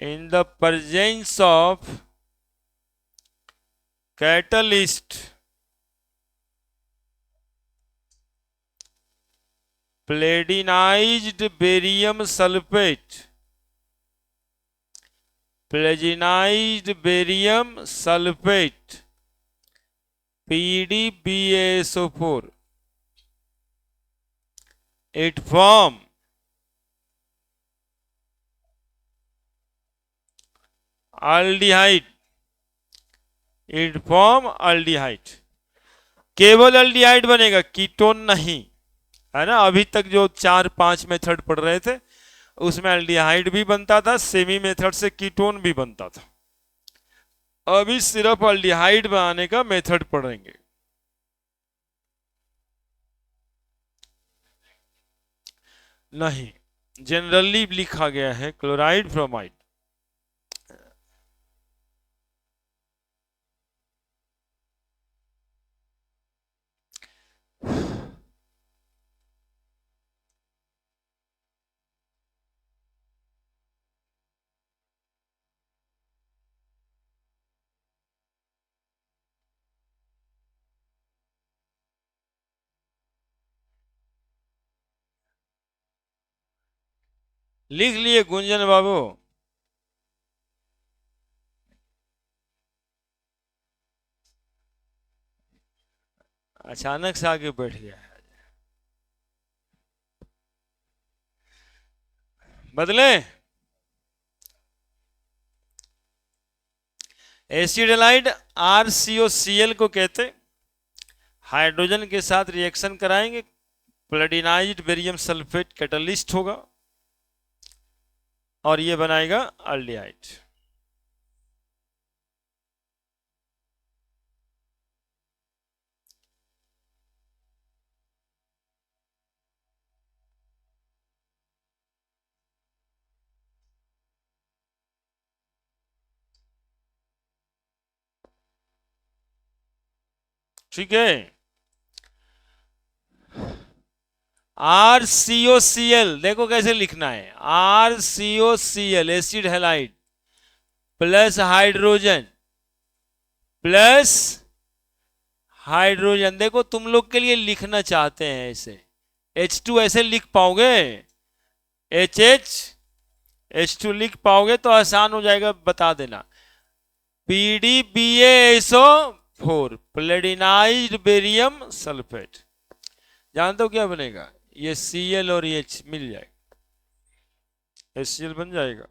in the presence of catalyst palladinised barium sulphate, palladinised barium sulphate PDBSO4, it form aldehyde, it form aldehyde, केवल aldehyde बनेगा, ketone नहीं, है ना। अभी तक जो 4 5 मेथड पढ़ रहे थे उसमें अल्डिहाइड भी बनता था, सेमी मेथड से कीटोन भी बनता था, अभी सिर्फ अल्डिहाइड बनाने का मेथड पढ़ेंगे। नहीं, जनरली लिखा गया है क्लोराइड ब्रोमाइड। लिख लिए गुंजन बाबू, अचानक से आगे बैठ गया है, बदले। एसिड हैलाइड RCOCl को कहते, हाइड्रोजन के साथ रिएक्शन कराएंगे, प्लेटिनाइज्ड बेरियम सल्फेट कैटलिस्ट होगा और ये बनाएगा अल्डिहाइड। ठीक है। RCOCl देखो कैसे लिखना है, RCOCl acid halide plus hydrogen plus hydrogen. देखो तुम लोग के लिए लिखना चाहते हैं ऐसे, H2 ऐसे लिख पाओगे, H2 लिख पाओगे तो आसान हो जाएगा, बता देना। PDBaSO4 प्लेडिनाइज्ड बेरियम सल्फेट, जानते हो क्या बनेगा, ये Cl और H मिल जाएगा, HCl बन जाएगा।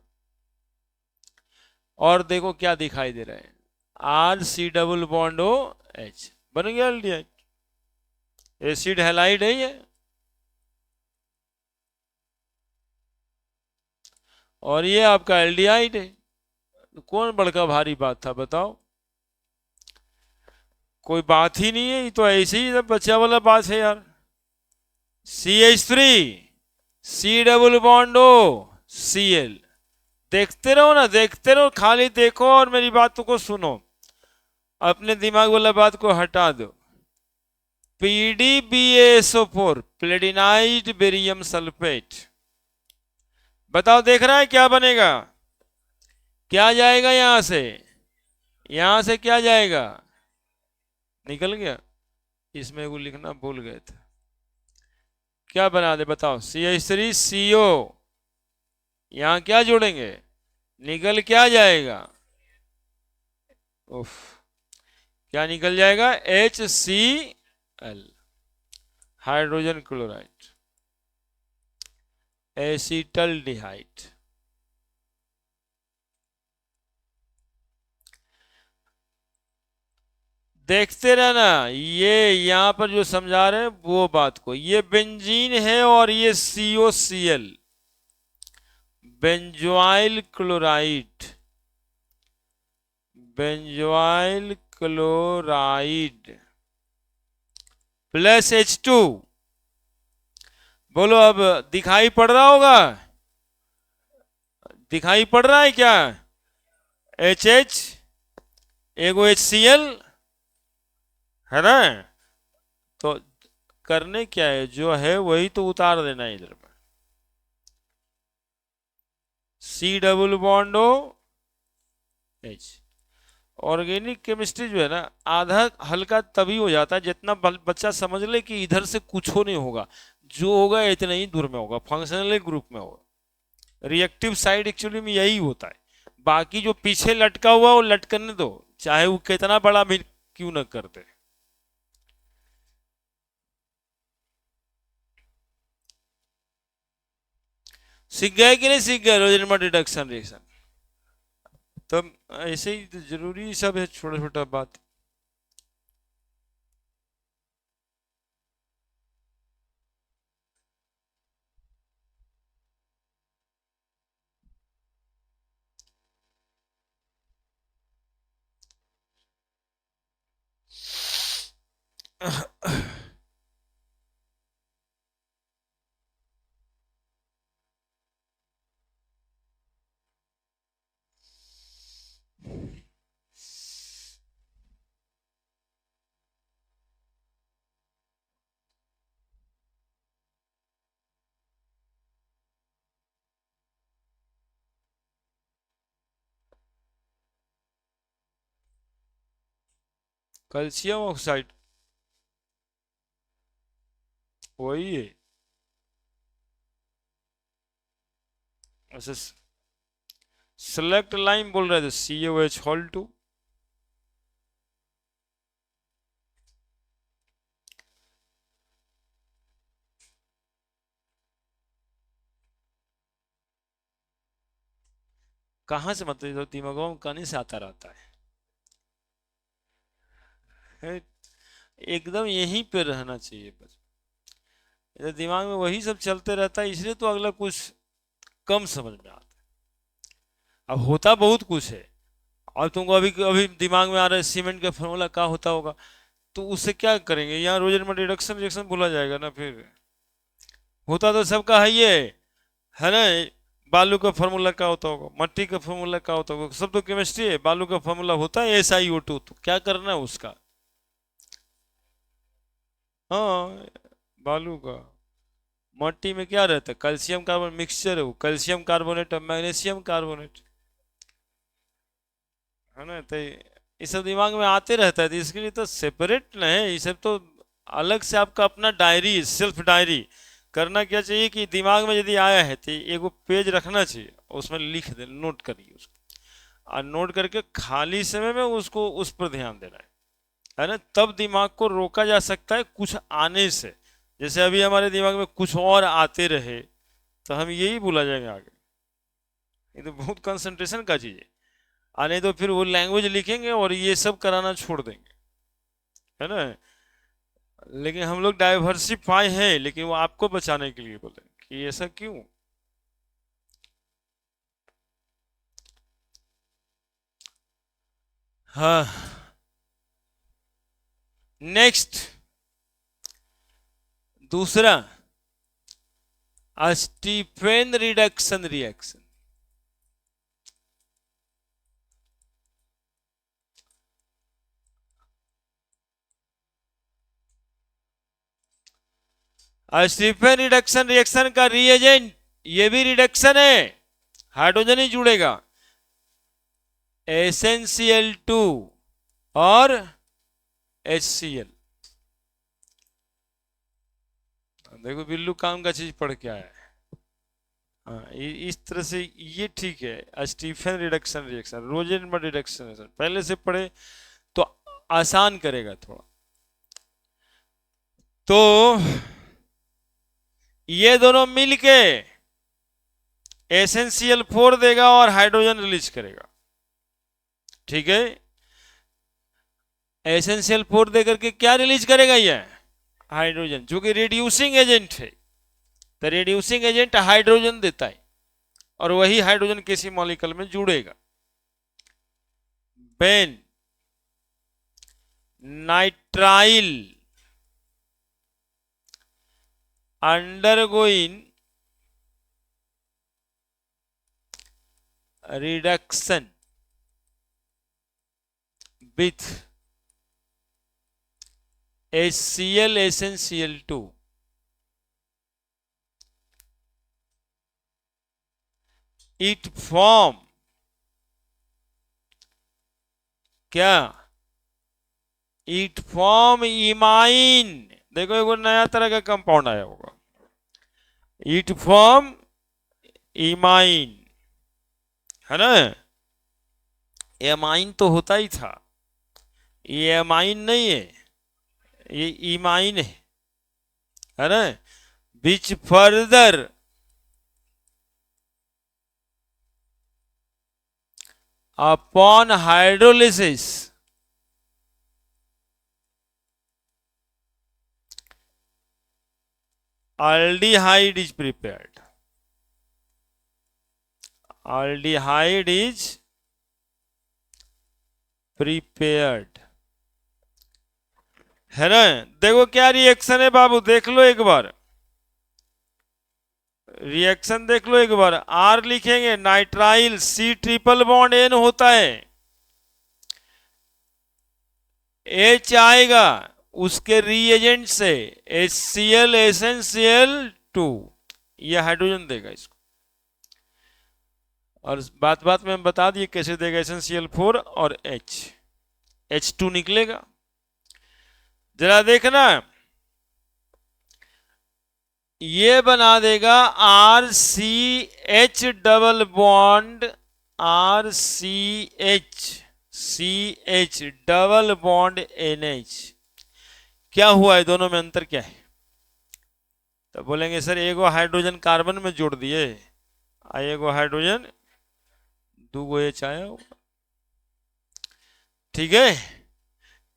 और देखो क्या दिखाई दे रहा है, RC डबल बॉन्ड OH बन गया एल्डिहाइड, एसिड हैलाइड है ये। और ये आपका एल्डिहाइड है। तो कौन बड़का भारी बात था बताओ, कोई बात ही नहीं है, ये तो ऐसे ही बच्चा वाला बात है यार। CH3 C double bond O देखते रहो ना, देखते रहो, खाली देखो और मेरी बातों को सुनो, अपने दिमाग वाला बात को हटा दो। PDBaSO4 प्लेडिनाइज्ड बेरियम सल्फेट, बताओ देख रहा है क्या बनेगा, क्या जाएगा यहां से, यहां से क्या जाएगा, निकल गया, इसमें वो लिखना भूल गए थे, क्या बना दे बताओ, CH3CO, यहां क्या जोड़ेंगे, निकल क्या जाएगा, उफ, क्या निकल जाएगा, HCl हाइड्रोजन क्लोराइड एसिटल्डिहाइड। देखते रहना, ये यहां पर जो समझा रहे हैं वो बात को, ये बेंजीन है और ये COCl benzoyl chloride, benzoyl chloride plus H2, बोलो अब दिखाई पड़ रहा होगा, दिखाई पड़ रहा है क्या, HH एगो HCl है ना, तो करने क्या है, जो है वही तो उतार देना है इधर पर, C double bond OH। Organic chemistry जो है ना, आधा हल्का तभी हो जाता है जितना बच्चा समझ ले कि इधर से कुछ हो नहीं होगा, जो होगा इतना ही दूर में होगा, फंक्शनल ग्रुप में होगा। रिएक्टिव साइड एक्चुअली में यही होता है, बाकी जो पीछे लटका हुआ वो लटकने दो, चाहे वो कितना बड़ा भी क्यों ना कर दे। सीख गए कि नहीं सीख गए रोजनर्मा डिडक्शन रिएक्शन, तब ऐसे ही तो जरूरी सब है, छोटा छोटा बात। कैल्शियम ऑक्साइड वही है, ऐसे सेलेक्ट लाइन बोल रहे थे, COH2, कहाँ से मतलब दिमागों में कहीं से आता रहता है, एकदम यहीं पे रहना चाहिए बस, इधर दिमाग में वही सब चलते रहता है, इसलिए तो अगला कुछ कम समझ में आता है। अब होता बहुत कुछ है, और तुमको अभी अभी दिमाग में आ रहा है सीमेंट का फॉर्मूला क्या होता होगा, तो उससे क्या करेंगे, यहाँ रोजनर्मा रिडक्शन रिएक्शन बोला जाएगा ना, फिर होता तो सबका है ना, बालू का फॉर्मूला क्या होता होगा, मट्टी का फॉर्मूला क्या होता होगा, सब तो केमिस्ट्री है, बालू का फॉर्मूला होता है SiO2, तो क्या करना है उसका, हाँ, बालू का। मट्टी में क्या रहता है? कैल्शियम कार्बन मिक्सचर है वो, कैल्शियम कार्बोनेट और मैग्नीशियम कार्बोनेट, है ना। तो ये सब दिमाग में आते रहता है, तो इसके लिए तो सेपरेट नहीं, ये सब तो अलग से आपका अपना डायरी, सेल्फ डायरी करना। क्या चाहिए कि दिमाग में यदि आया है तो एगो पेज रखना चाहिए, उसमें लिख दे, नोट करिए उसको, और नोट करके खाली समय में उसको उस पर ध्यान देना है ना। तब दिमाग को रोका जा सकता है कुछ आने से। जैसे अभी हमारे दिमाग में कुछ और आते रहे तो हम यही भूला जाएंगे आगे। ये तो बहुत कंसंट्रेशन का चीज है। आ नहीं तो फिर वो लैंग्वेज लिखेंगे और ये सब कराना छोड़ देंगे, है ना। लेकिन हम लोग डाइवर्सिफाई हैं, लेकिन वो आपको बचाने के लिए बोले कि ऐसा क्यों। हाँ। नेक्स्ट, दूसरा, Stephen reduction reaction. Stephen reduction reaction का रिएजेंट, ये भी रिडक्शन है, हाइड्रोजन ही जुड़ेगा, SnCl2 और HCl। देखो बिल्लू काम का चीज पढ़ के आया है। हाँ, इस तरह से ये ठीक है। Stephen reduction reaction, Rosenmund reduction पहले से पढ़े तो आसान करेगा थोड़ा। तो ये दोनों मिलके SnCl4 देगा और हाइड्रोजन रिलीज करेगा, ठीक है। SnCl4 दे करके क्या रिलीज करेगा? ये हाइड्रोजन, जो कि रिड्यूसिंग एजेंट है। तो रिड्यूसिंग एजेंट हाइड्रोजन देता है और वही हाइड्रोजन किसी मॉलिक्यूल में जुड़ेगा। Ben nitrile undergoing reduction with HCl SnCl2, it form क्या? It form imine. देखो एक नया तरह का कंपाउंड आया होगा, इट फॉर्म इमाइन, है ना। एमाइन तो होता ही था, ये एमाइन नहीं है, ये इमाइन है ना। Which further upon hydrolysis aldehyde is prepared, aldehyde is prepared, है ना। देखो क्या रिएक्शन है बाबू, देख लो एक बार, रिएक्शन देख लो एक बार। आर लिखेंगे, nitrile C triple bond N होता है, H आएगा उसके रिएजेंट से HCl SnCl2, ये हाइड्रोजन देगा इसको। और बात बात में हम बता दिए कैसे देगा, SnCl4 और H2 निकलेगा। जरा देखना, ये बना देगा RCH double bond RCH double bond NH। क्या हुआ है, दोनों में अंतर क्या है? तो बोलेंगे सर एगो हाइड्रोजन कार्बन में जोड़ दिए, एगो हाइड्रोजन दूगो H आया होगा, ठीक है।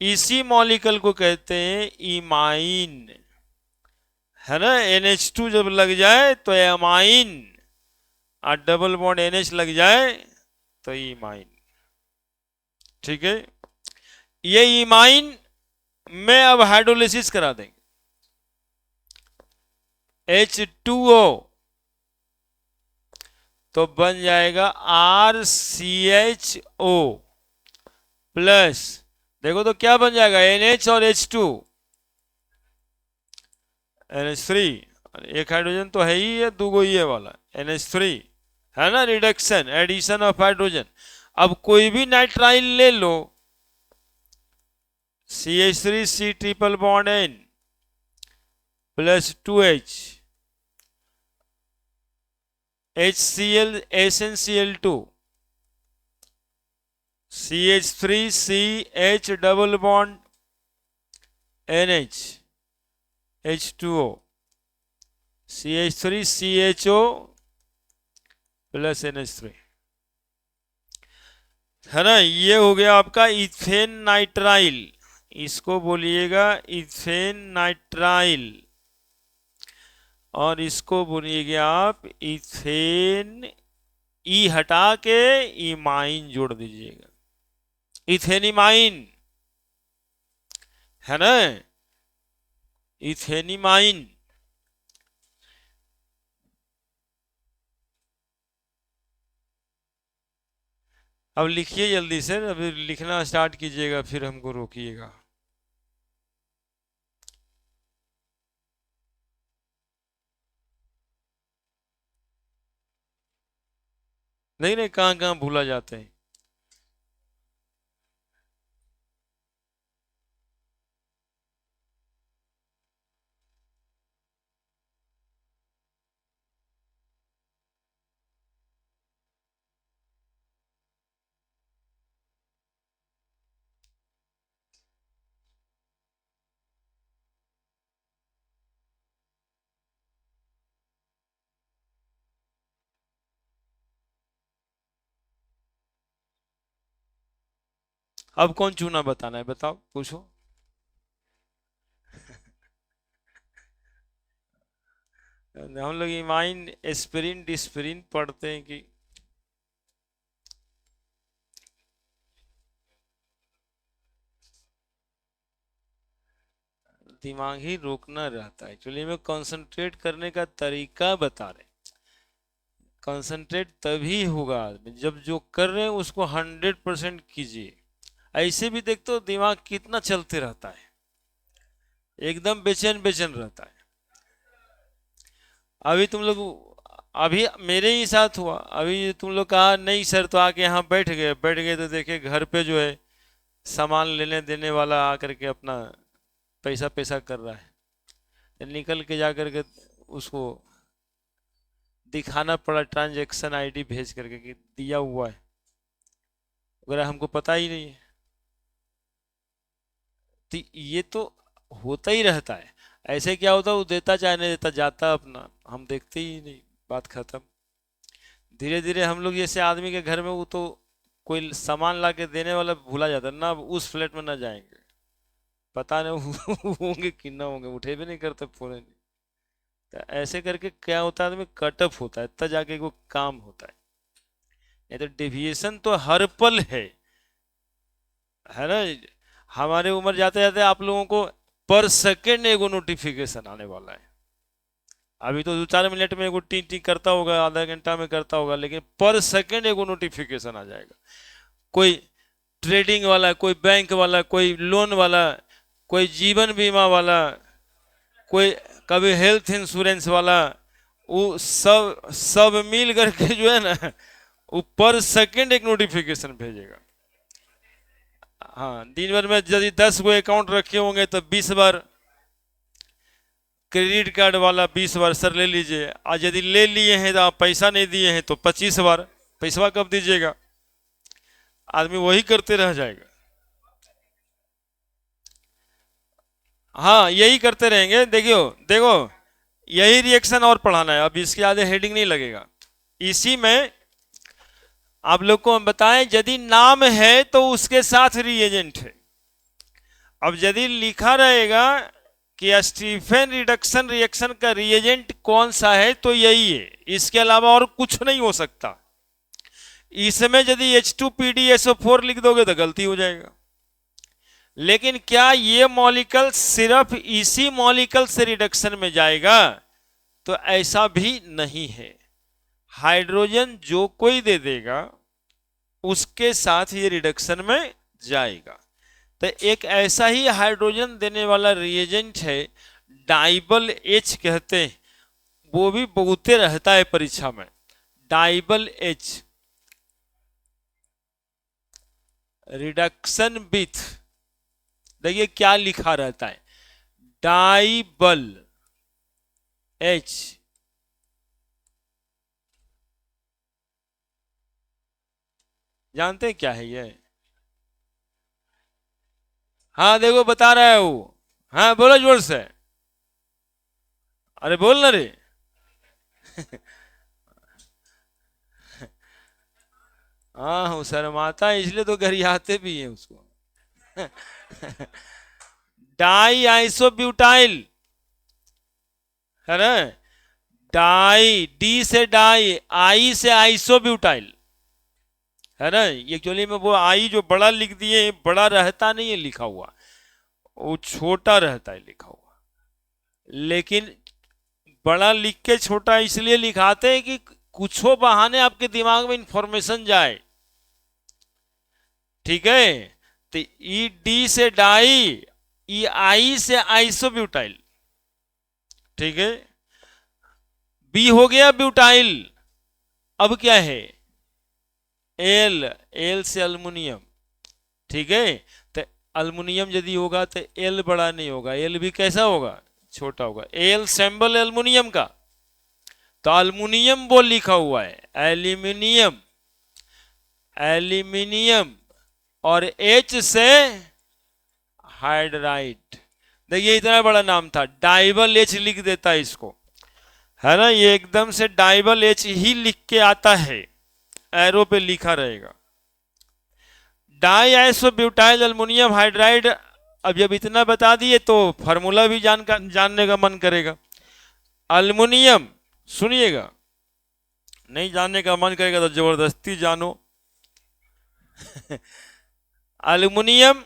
इसी मॉलिक्यूल को कहते हैं इमाइन, है ना। NH2 जब लग जाए तो एमाइन, और डबल बॉन्ड NH लग जाए तो इमाइन, ठीक है। ये इमाइन में अब हाइड्रोलिसिस करा देंगे, H2O तो बन जाएगा RCHO प्लस, देखो तो क्या बन जाएगा, NH और H2, NH3, एक हाइड्रोजन तो है ही है, दो ये वाला NH3 है ना, रिडक्शन एडिशन ऑफ हाइड्रोजन। अब कोई भी नाइट्राइल ले लो, CH3 C triple bond N plus 2H HCl SnCl2 CH3 CH double bond NH H2O CH3 CHO plus NH3 है ना। ये हो गया आपका इथेन नाइट्राइल, इसको बोलिएगा इथेन नाइट्राइल, और इसको बोलिएगा आप इथेन, ई हटा के इमाइन जोड़ दीजिएगा, इथेनिमाइन है ना, इथेनिमाइन। अब लिखिए जल्दी से, अभी लिखना स्टार्ट कीजिएगा फिर हमको रोकिएगा। नहीं नहीं, कहाँ कहाँ भूला जाते हैं। अब कौन चूना बताना है, बताओ, पूछो। हम लोग इमाइन एस्पिरिन डिस्पिरिन पढ़ते हैं कि दिमाग ही रोकना रहता है। एक्चुअली में कंसंट्रेट करने का तरीका बता रहे। कंसंट्रेट तभी होगा जब जो कर रहे हैं उसको 100% कीजिए। ऐसे भी देखते हो दिमाग कितना चलते रहता है, एकदम बेचैन बेचैन रहता है। अभी तुम लोग, अभी मेरे ही साथ हुआ, अभी तुम लोग कहा नहीं सर, तो आके यहाँ बैठ गए तो देखे घर पे जो है सामान लेने देने वाला आकर के अपना पैसा पैसा कर रहा है, निकल के जा करके उसको दिखाना पड़ा ट्रांजैक्शन आईडी भेज करके कि दिया हुआ है, अगर हमको पता ही नहीं है। तो ये तो होता ही रहता है। ऐसे क्या होता है, वो देता चाहे नहीं देता, जाता अपना, हम देखते ही नहीं, बात खत्म। धीरे धीरे हम लोग जैसे आदमी के घर में वो तो कोई सामान ला के देने वाला भूला जाता ना, उस फ्लैट में ना जाएंगे, पता नहीं होंगे कि ना होंगे, उठे भी नहीं करते फोन नहीं। तो ऐसे करके क्या होता है, आदमी कट ऑफ होता है, तब जाके वो काम होता है। नहीं तो डेविएशन तो हर पल है ना। हमारे उम्र जाते जाते आप लोगों को पर सेकेंड एगो नोटिफिकेशन आने वाला है। अभी तो 2-4 मिनट में एगो टी टी करता होगा, आधा घंटा में करता होगा, लेकिन पर सेकेंड एगो नोटिफिकेशन आ जाएगा। कोई ट्रेडिंग वाला, कोई बैंक वाला, कोई लोन वाला, कोई जीवन बीमा वाला, कोई कभी हेल्थ इंश्योरेंस वाला, वो सब सब मिल करके जो है ना, वो पर सेकेंड एक नोटिफिकेशन भेजेगा। हाँ, दिन भर में यदि 10 गो अकाउंट रखे होंगे तो 20 बार क्रेडिट कार्ड वाला 20 बार सर ले लीजिए, आज यदि ले लिए हैं तो आप पैसा नहीं दिए हैं तो 25 बार, पैसा कब दीजिएगा। आदमी वही करते रह जाएगा। हाँ, यही करते रहेंगे। देखियो, देखो, यही रिएक्शन और पढ़ाना है, अब इसके आगे हेडिंग नहीं लगेगा। इसी में आप लोग को हम बताएं, यदि नाम है तो उसके साथ रिएजेंट है। अब यदि लिखा रहेगा कि स्टीफन रिडक्शन रिएक्शन का रिएजेंट कौन सा है, तो यही है, इसके अलावा और कुछ नहीं हो सकता। इसमें यदि H2PdSO4 लिख दोगे तो गलती हो जाएगा। लेकिन क्या ये मॉलिक्यूल सिर्फ इसी मॉलिक्यूल से रिडक्शन में जाएगा, तो ऐसा भी नहीं है। हाइड्रोजन जो कोई दे देगा उसके साथ ये रिडक्शन में जाएगा। तो एक ऐसा ही हाइड्रोजन देने वाला रिएजेंट है डाइबल एच कहते हैं, वो भी बहुते रहता है परीक्षा में। डाइबल एच, रिडक्शन विथ, देखिए क्या लिखा रहता है, डाइबल एच, जानते हैं क्या है ये? हाँ देखो बता रहा है वो। हाँ बोलो जोर से, अरे बोल ना रे। हाँ हूँ शर्माता है इसलिए तो गरियाते भी है उसको। डाई आइसोब्यूटाइल, है ना, डाई, डी से डाई, आई से आइसोब्यूटाइल, है ना। ये एक्चुअली में वो आई जो बड़ा लिख दिए, बड़ा रहता नहीं है लिखा हुआ, वो छोटा रहता है लिखा हुआ, लेकिन बड़ा लिख के छोटा इसलिए लिखाते हैं कि कुछ बहाने आपके दिमाग में इंफॉर्मेशन जाए, ठीक है। तो ई डी से डाई, ई आई से आइसोब्यूटाइल, ठीक है। बी हो गया ब्यूटाइल, अब क्या है, एल, एल से अल्मुनियम, ठीक है। तो अल्मुनियम यदि होगा तो एल बड़ा नहीं होगा, एल भी कैसा होगा, छोटा होगा। एल सिंबल एल्युमिनियम का, तो अल्मुनियम वो लिखा हुआ है, एल्यूमिनियम, एल्यूमिनियम, और एच से हाइड्राइड। देखिए इतना बड़ा नाम था, डाइबल एच लिख देता है इसको, है ना। ये एकदम से डाइबल एच ही लिख के आता है, एरो पे लिखा रहेगा। Diisobutylaluminium hydride. अब जब इतना बता दिए तो फार्मूला भी जानने का मन करेगा। अल्मुनियम, सुनिएगा, नहीं जानने का मन करेगा तो जबरदस्ती जानो। अल्युमिनियम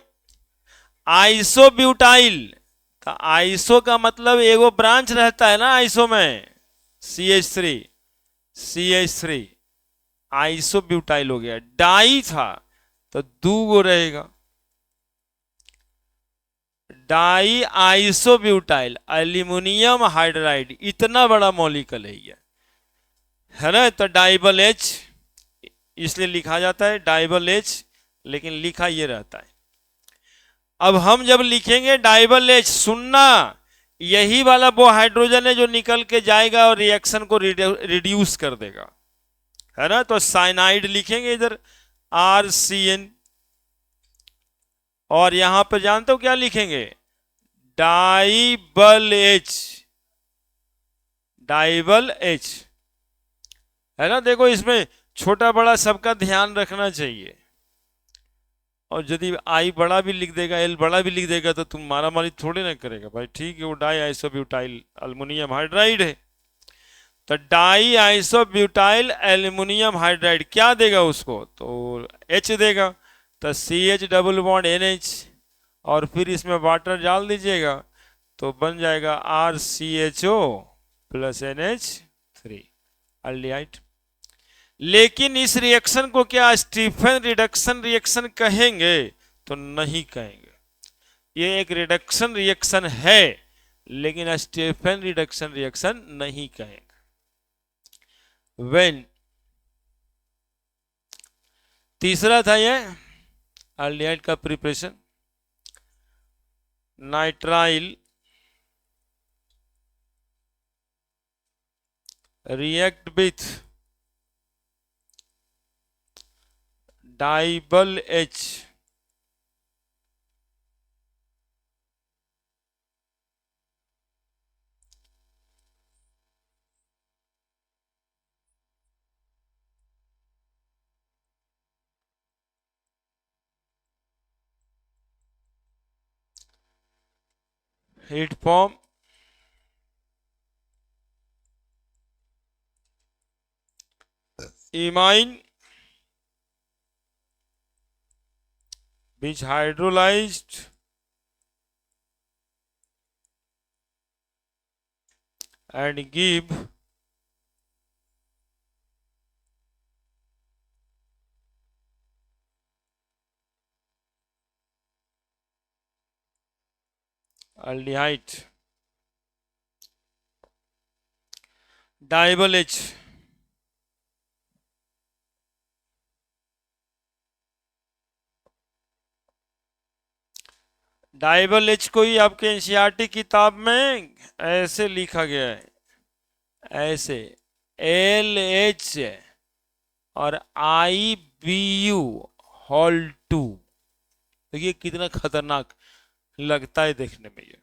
आइसोब्यूटाइल, का आइसो का मतलब एगो ब्रांच रहता है ना आइसो में, CH3, CH3, आइसोब्यूटाइल हो गया। डाई था तो दू गो रहेगा, डाई आइसोब्यूटाइल एल्यूमिनियम हाइड्राइड, इतना बड़ा मॉलिक्यूल है ये, है ना। तो डाइबल एच इसलिए लिखा जाता है डाइबल एच, लेकिन लिखा ये रहता है। अब हम जब लिखेंगे डाइबल एच, सुनना, यही वाला वो हाइड्रोजन है जो निकल के जाएगा और रिएक्शन को रिड्यूस कर देगा, है ना। तो साइनाइड लिखेंगे इधर RCN, और यहां पर जानते हो क्या लिखेंगे, डाइबल एच, डाइबल एच, है ना। देखो इसमें छोटा बड़ा सबका ध्यान रखना चाहिए, और यदि आई बड़ा भी लिख देगा, एल बड़ा भी लिख देगा, तो तुम मारा मारी थोड़े ना करेगा भाई, ठीक है। वो डाई आइसोब्यूटाइल अल्युमिनियम हाइड्राइड है, तो डाई आइसोब्यूटाइल एल्युमिनियम हाइड्राइड क्या देगा उसको, तो H देगा, तो CH डबल बॉन्ड NH, और फिर इसमें वाटर डाल दीजिएगा तो बन जाएगा RCHO प्लस NH3, अल्डिहाइड। लेकिन इस रिएक्शन को क्या स्टीफन रिडक्शन रिएक्शन कहेंगे, तो नहीं कहेंगे। ये एक रिडक्शन रिएक्शन है, लेकिन स्टीफन रिडक्शन रिएक्शन नहीं कहेंगे। वेन, तीसरा था ये अल्डिहाइड का preparation, nitrile react with DIBAL H, it form imine which hydrolyzed and give aldehyde, DIBAL H. DIBAL H को ही आपके एनसीईआरटी किताब में ऐसे लिखा गया है, ऐसे LH और IBU हॉल 2। देखिए कितना खतरनाक लगता है देखने में ये।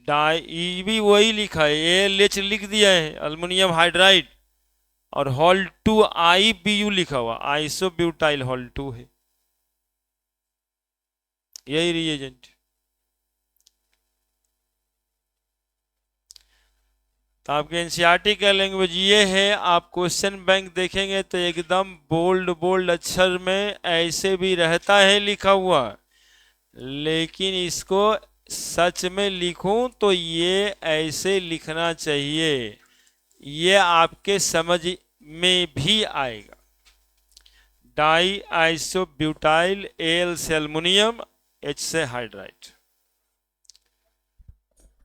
डाई भी वही लिखा है, LH लिख दिया है अल्युमिनियम हाइड्राइड, और हॉल 2 IBU लिखा हुआ, आइसोब्यूटाइल हॉल 2 है, यही रिएजेंट। तो आपके एनसीईआरटी का लैंग्वेज ये है। आप क्वेश्चन बैंक देखेंगे तो एकदम बोल्ड बोल्ड अक्षर में ऐसे भी रहता है लिखा हुआ, लेकिन इसको सच में लिखूं तो ये ऐसे लिखना चाहिए, ये आपके समझ में भी आएगा। डाई आइसोब्यूटाइल, एल से एल्युमिनियम, एच से हाइड्राइड।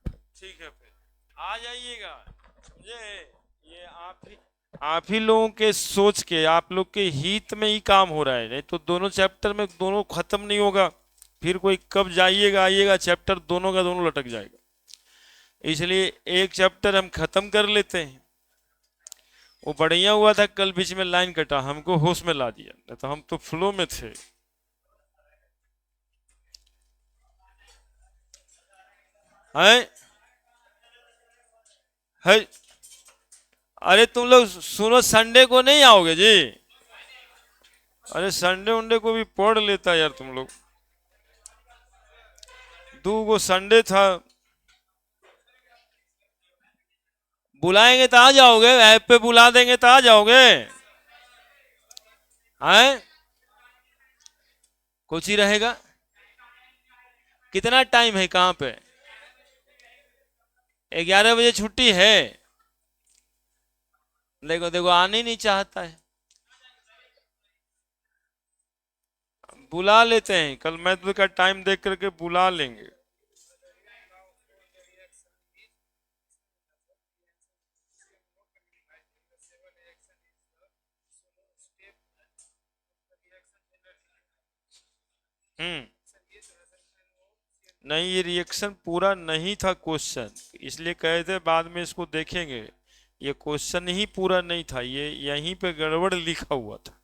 ठीक है, फिर आ जाइएगा, समझे? ये आप ही लोगों के सोच के, आप लोग के हित में ही काम हो रहा है, नहीं तो दोनों चैप्टर में दोनों खत्म नहीं होगा, फिर कोई कब जाइएगा आइएगा, चैप्टर दोनों का दोनों लटक जाएगा। इसलिए एक चैप्टर हम खत्म कर लेते हैं। वो बढ़िया हुआ था, कल बीच में लाइन कटा, हमको होश में ला दिया, नहीं तो हम तो फ्लो में थे। हैं? है? अरे तुम लोग सुनो, संडे को नहीं आओगे जी? अरे संडे उंडे को भी पढ़ लेता यार तुम लोग। 2 संडे था। बुलाएंगे तो आ जाओगे, ऐप पे बुला देंगे तो आ जाओगे? हैं? कुछ ही रहेगा। कितना टाइम है, कहाँ पे? 11 बजे छुट्टी है। देखो देखो, आने नहीं चाहता है। बुला लेते हैं, कल मैथ का टाइम देख करके बुला लेंगे। हम्म। नहीं, ये रिएक्शन पूरा नहीं था क्वेश्चन, इसलिए कहे थे बाद में इसको देखेंगे। ये क्वेश्चन ही पूरा नहीं था, ये यहीं पे गड़बड़ लिखा हुआ था।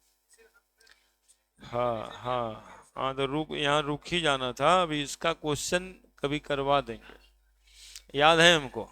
हाँ हाँ हाँ, तो रुक, यहाँ रुक ही जाना था। अभी इसका क्वेश्चन कभी करवा देंगे, याद है हमको।